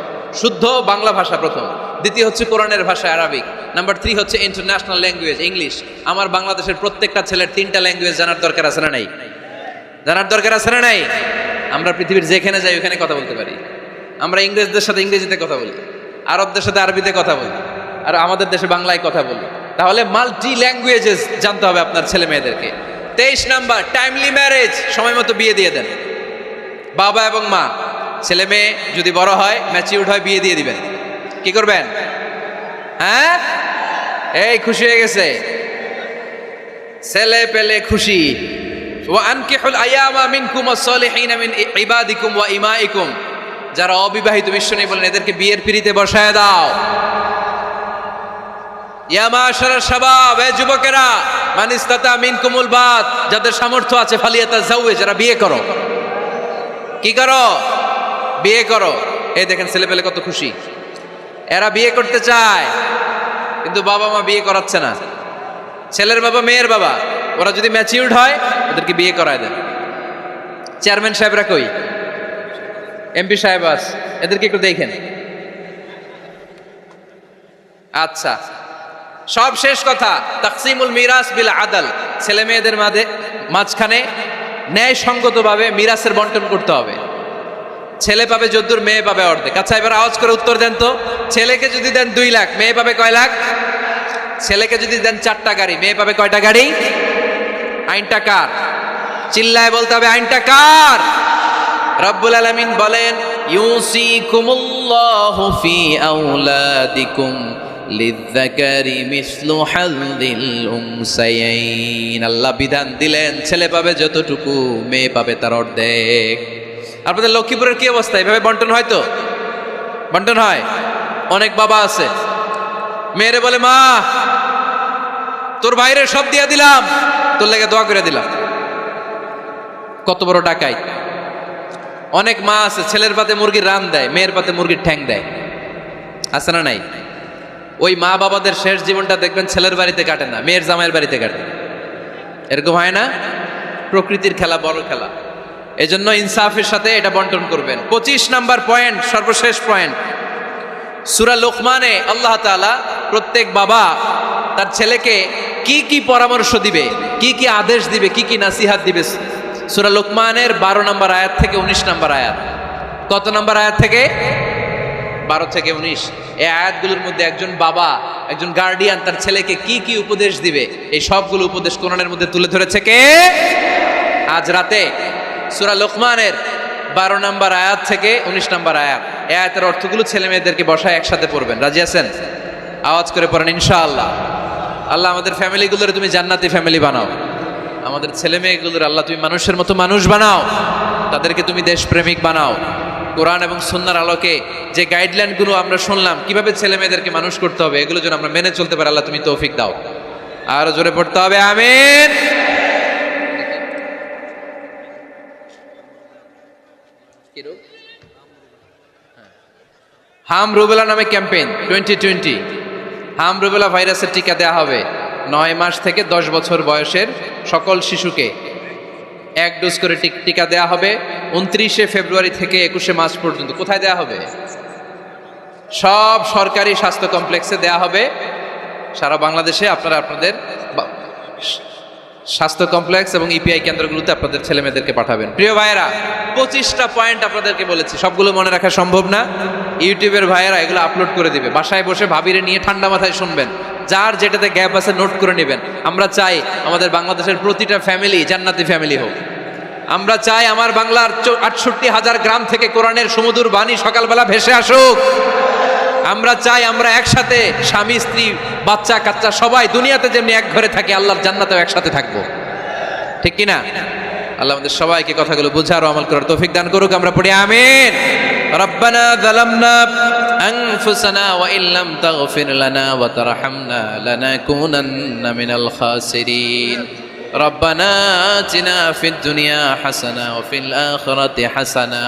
শুদ্ধ বাংলা ভাষা প্রথম। দ্বিতীয় হচ্ছে কোরআনের ভাষা আরবিক। নাম্বার 3 হচ্ছে ইন্টারন্যাশনাল ল্যাঙ্গুয়েজ ইংলিশ। আমার বাংলাদেশের প্রত্যেকটা ছেলের 3টা ল্যাঙ্গুয়েজ জানার দরকার আছে না নাই? জানার দরকার আছে না নাই? আমরা পৃথিবীর যেখানে যাই ওখানে কথা বলতে পারি। আমরা ইংরেজদের সাথে ইংরেজিতে কথা বলি, আরবদের সাথে আরবিতে কথা বলি, আর আমাদের দেশে বাংলায় কথা বলি। তাহলে মাল্টি ল্যাঙ্গুয়েজেস জানতে হবে আপনার ছেলে মেয়েদেরকে। 23 নাম্বার, টাইমলি ম্যারেজ, সময় মতো বিয়ে দিয়ে দেন। বাবা এবং মা, ছেলে মেয়ে যদি বড় হয়, ম্যাচিউরড হয়, বিয়ে দিয়ে দিবেন। কি করবেন? হ্যাঁ, এই খুশি হয়ে গেছে, ছেলে পেলে খুশি। ওয়া আনকিহুল আয়ামা মিনকুম ওয়াস-সালিহিনা মিন ইবাদিকুম ওয়া ইমাইকুম, যারা অবিবাহিত বিশ্বনবী বলেন এদেরকে বিয়ের পিঁড়িতে বসায় দাও। ইয়া মাশারাশ শাবাব, এ যুবকেরা, মান ইসতাতা মিনকুমুল বাত, যাদের সামর্থ্য আছে ফালিয়াতাজাওয়াজ, যারা বিয়ে করো। কি করো? বিয়ে করো। এই দেখেন ছেলে পেলে কত খুশি, এরা বিয়ে করতে চায় কিন্তু বাবা মা বিয়ে করাচ্ছে না। ছেলের বাবা মেয়ের বাবা, ওরা যদি ম্যাচিউরড হয় ওদেরকে বিয়ে করায় দেন। চেয়ারম্যান সাহেবরা কই? এমপি সাহেব আস, এদেরকে একটু দেখেন। আচ্ছা, সব শেষ কথা, তাকসিমুল মিরাস বিল আদল, ছেলে মেয়েদের মাঝখানে ন্যায়সঙ্গতভাবে মিরাসের বন্টন করতে হবে। ছেলে পাবে যদ্দুর, মেয়ে পাবে অর্ধেক। আচ্ছা এবার আওয়াজ করে উত্তর দেন তো, ছেলেকে যদি দেন 2 লাখ, মেয়ে পাবে কয় লাখ? ছেলেকে যদি দেন 4টা গাড়ি, মেয়ে পাবে কয়টা গাড়ি? আইনটা কার? চিল্লায় বলতে হবে, আইনটা কার? রব্বুল আলামিন বলেন, ইউসিকুমুল্লাহু ফি আওলাদিকুম লিযযাকারি মিসলু হাযযিল উনসায়াইন। আল্লাহ বিধান দিলেন ছেলে পাবে যতটুকু, মেয়ে পাবে তার অর্ধেক। আপনাদের লক্ষ্মীপুরের কি অবস্থা? এভাবে বন্টন হয় তো? বন্টন হয়? অনেক বাবা আছে, মেয়েরে বলে, মা তোর ভাইরে সব দিয়া দিলাম, তোর লেগে দোয়া করে দিলাম। কত বড় ডাকাই! অনেক মা আছে ছেলের পাতে মুরগির রান দেয়, মেয়ের পাতে মুরগির ঠ্যাং দেয়। আছে না নাই? ওই মা বাবাদের শেষ জীবনটা দেখবেন ছেলের বাড়িতে কাটে না, মেয়ের জামাইয়ের বাড়িতে কাটে। এরকম হয় না? প্রকৃতির খেলা, বড় খেলা। এজন্য ইনসাফের সাথে এটা বন্টন করবেন। 25 নাম্বার পয়েন্ট, সর্বশেষ পয়েন্ট, সূরা লোকমানে আল্লাহ তাআলা প্রত্যেক বাবা তার ছেলেকে কি কি পরামর্শ দিবে, কি কি আদেশ দিবে, কি কি নাসিহাত দিবে, সূরা লোকমানের 12 নম্বর আয়াত থেকে 19 নম্বর আয়াত। কত নম্বর আয়াত থেকে? 12 থেকে 19। এই আয়াতগুলোর মধ্যে একজন বাবা, একজন গার্ডিয়ান তার ছেলেকে কি কি উপদেশ দিবে, এই সবগুলো উপদেশ কোরআনের মধ্যে তুলে ধরেছে কে? আজ রাতে সূরা লোকমানের 12 নম্বর আয়াত থেকে 19 নম্বর আয়াত, এই আয়াতের অর্থগুলো ছেলে মেয়েদেরকে বসায় একসাথে পড়বেন। রাজি আছেন? আওয়াজ করে পড়েন ইনশাআল্লাহ। আল্লাহ আমাদের ফ্যামিলিগুলোর তুমি জান্নাতি ফ্যামিলি বানাও, আমাদের ছেলে মেয়েগুলোর আল্লাহ তুমি মানুষের মতো মানুষ বানাও, তাদেরকে তুমি দেশপ্রেমিক বানাও। কোরআন এবং সুন্নাহর আলোকে যে গাইডলাইনগুলো আমরা শুনলাম কিভাবে ছেলে মেয়েদেরকে মানুষ করতে হবে, এগুলো যেন আমরা মেনে চলতে পারি, আল্লাহ তুমি তৌফিক দাও। আরো জোরে পড়তে হবে আমিন। হাম রুবেলা নামে ক্যাম্পেইন 2020, হাম রুবেলা ভাইরাসের টিকা দেওয়া হবে 9 মাস থেকে 10 বছর বয়সের সকল শিশুকে 1 ডোজ করে টিকা দেওয়া হবে 29শে ফেব্রুয়ারি থেকে 21শে মার্চ পর্যন্ত। কোথায় দেওয়া হবে? সব সরকারি স্বাস্থ্য কমপ্লেক্সে দেওয়া হবে সারা বাংলাদেশে। আপনারা আপনাদের স্বাস্থ্য কমপ্লেক্স এবং ইপিআই কেন্দ্রগুলোতে আপনাদের ছেলে মেয়েদেরকে পাঠাবেন। প্রিয় ভাইয়েরা, 25টা পয়েন্ট আপনাদেরকে বলেছি, সবগুলো মনে রাখা সম্ভব না। ইউটিউবের ভাইয়েরা এগুলো আপলোড করে দিবে, বাসায় বসে ভাবিরে নিয়ে ঠান্ডা মাথায় শুনবেন, যার যেটাতে গ্যাপ আছে নোট করে নেবেন। আমরা চাই আমাদের বাংলাদেশের প্রতিটা ফ্যামিলি জান্নাতি ফ্যামিলি হোক। আমরা চাই আমার বাংলার 68,000 গ্রাম থেকে কোরআনের সুমধুর বাণী সকালবেলা ভেসে আসুক। আমরা চাই আমরা একসাথে স্বামী স্ত্রী বাচ্চা কাচ্চা সবাই দুনিয়াতে যেমনি এক ঘরে থাকি, আল্লাহর জান্নাতেও একসাথে থাকবো, ঠিক কিনা? আল্লাহ আমাদের সবাইকে কথাগুলো বুঝার ও আমল করার তৌফিক দান করুক। আমরা পড়ি আমিন। রব্বানা যালামনা আনফুসানা ওয়া ইল্লাম তাগফির লানা ওয়া তারহামনা লানাকুনান্না মিনাল খাসিরিন। রব্বানা আতিনা ফিদ দুনিয়া হাসানা ওয়া ফিল আখিরাতি হাসানা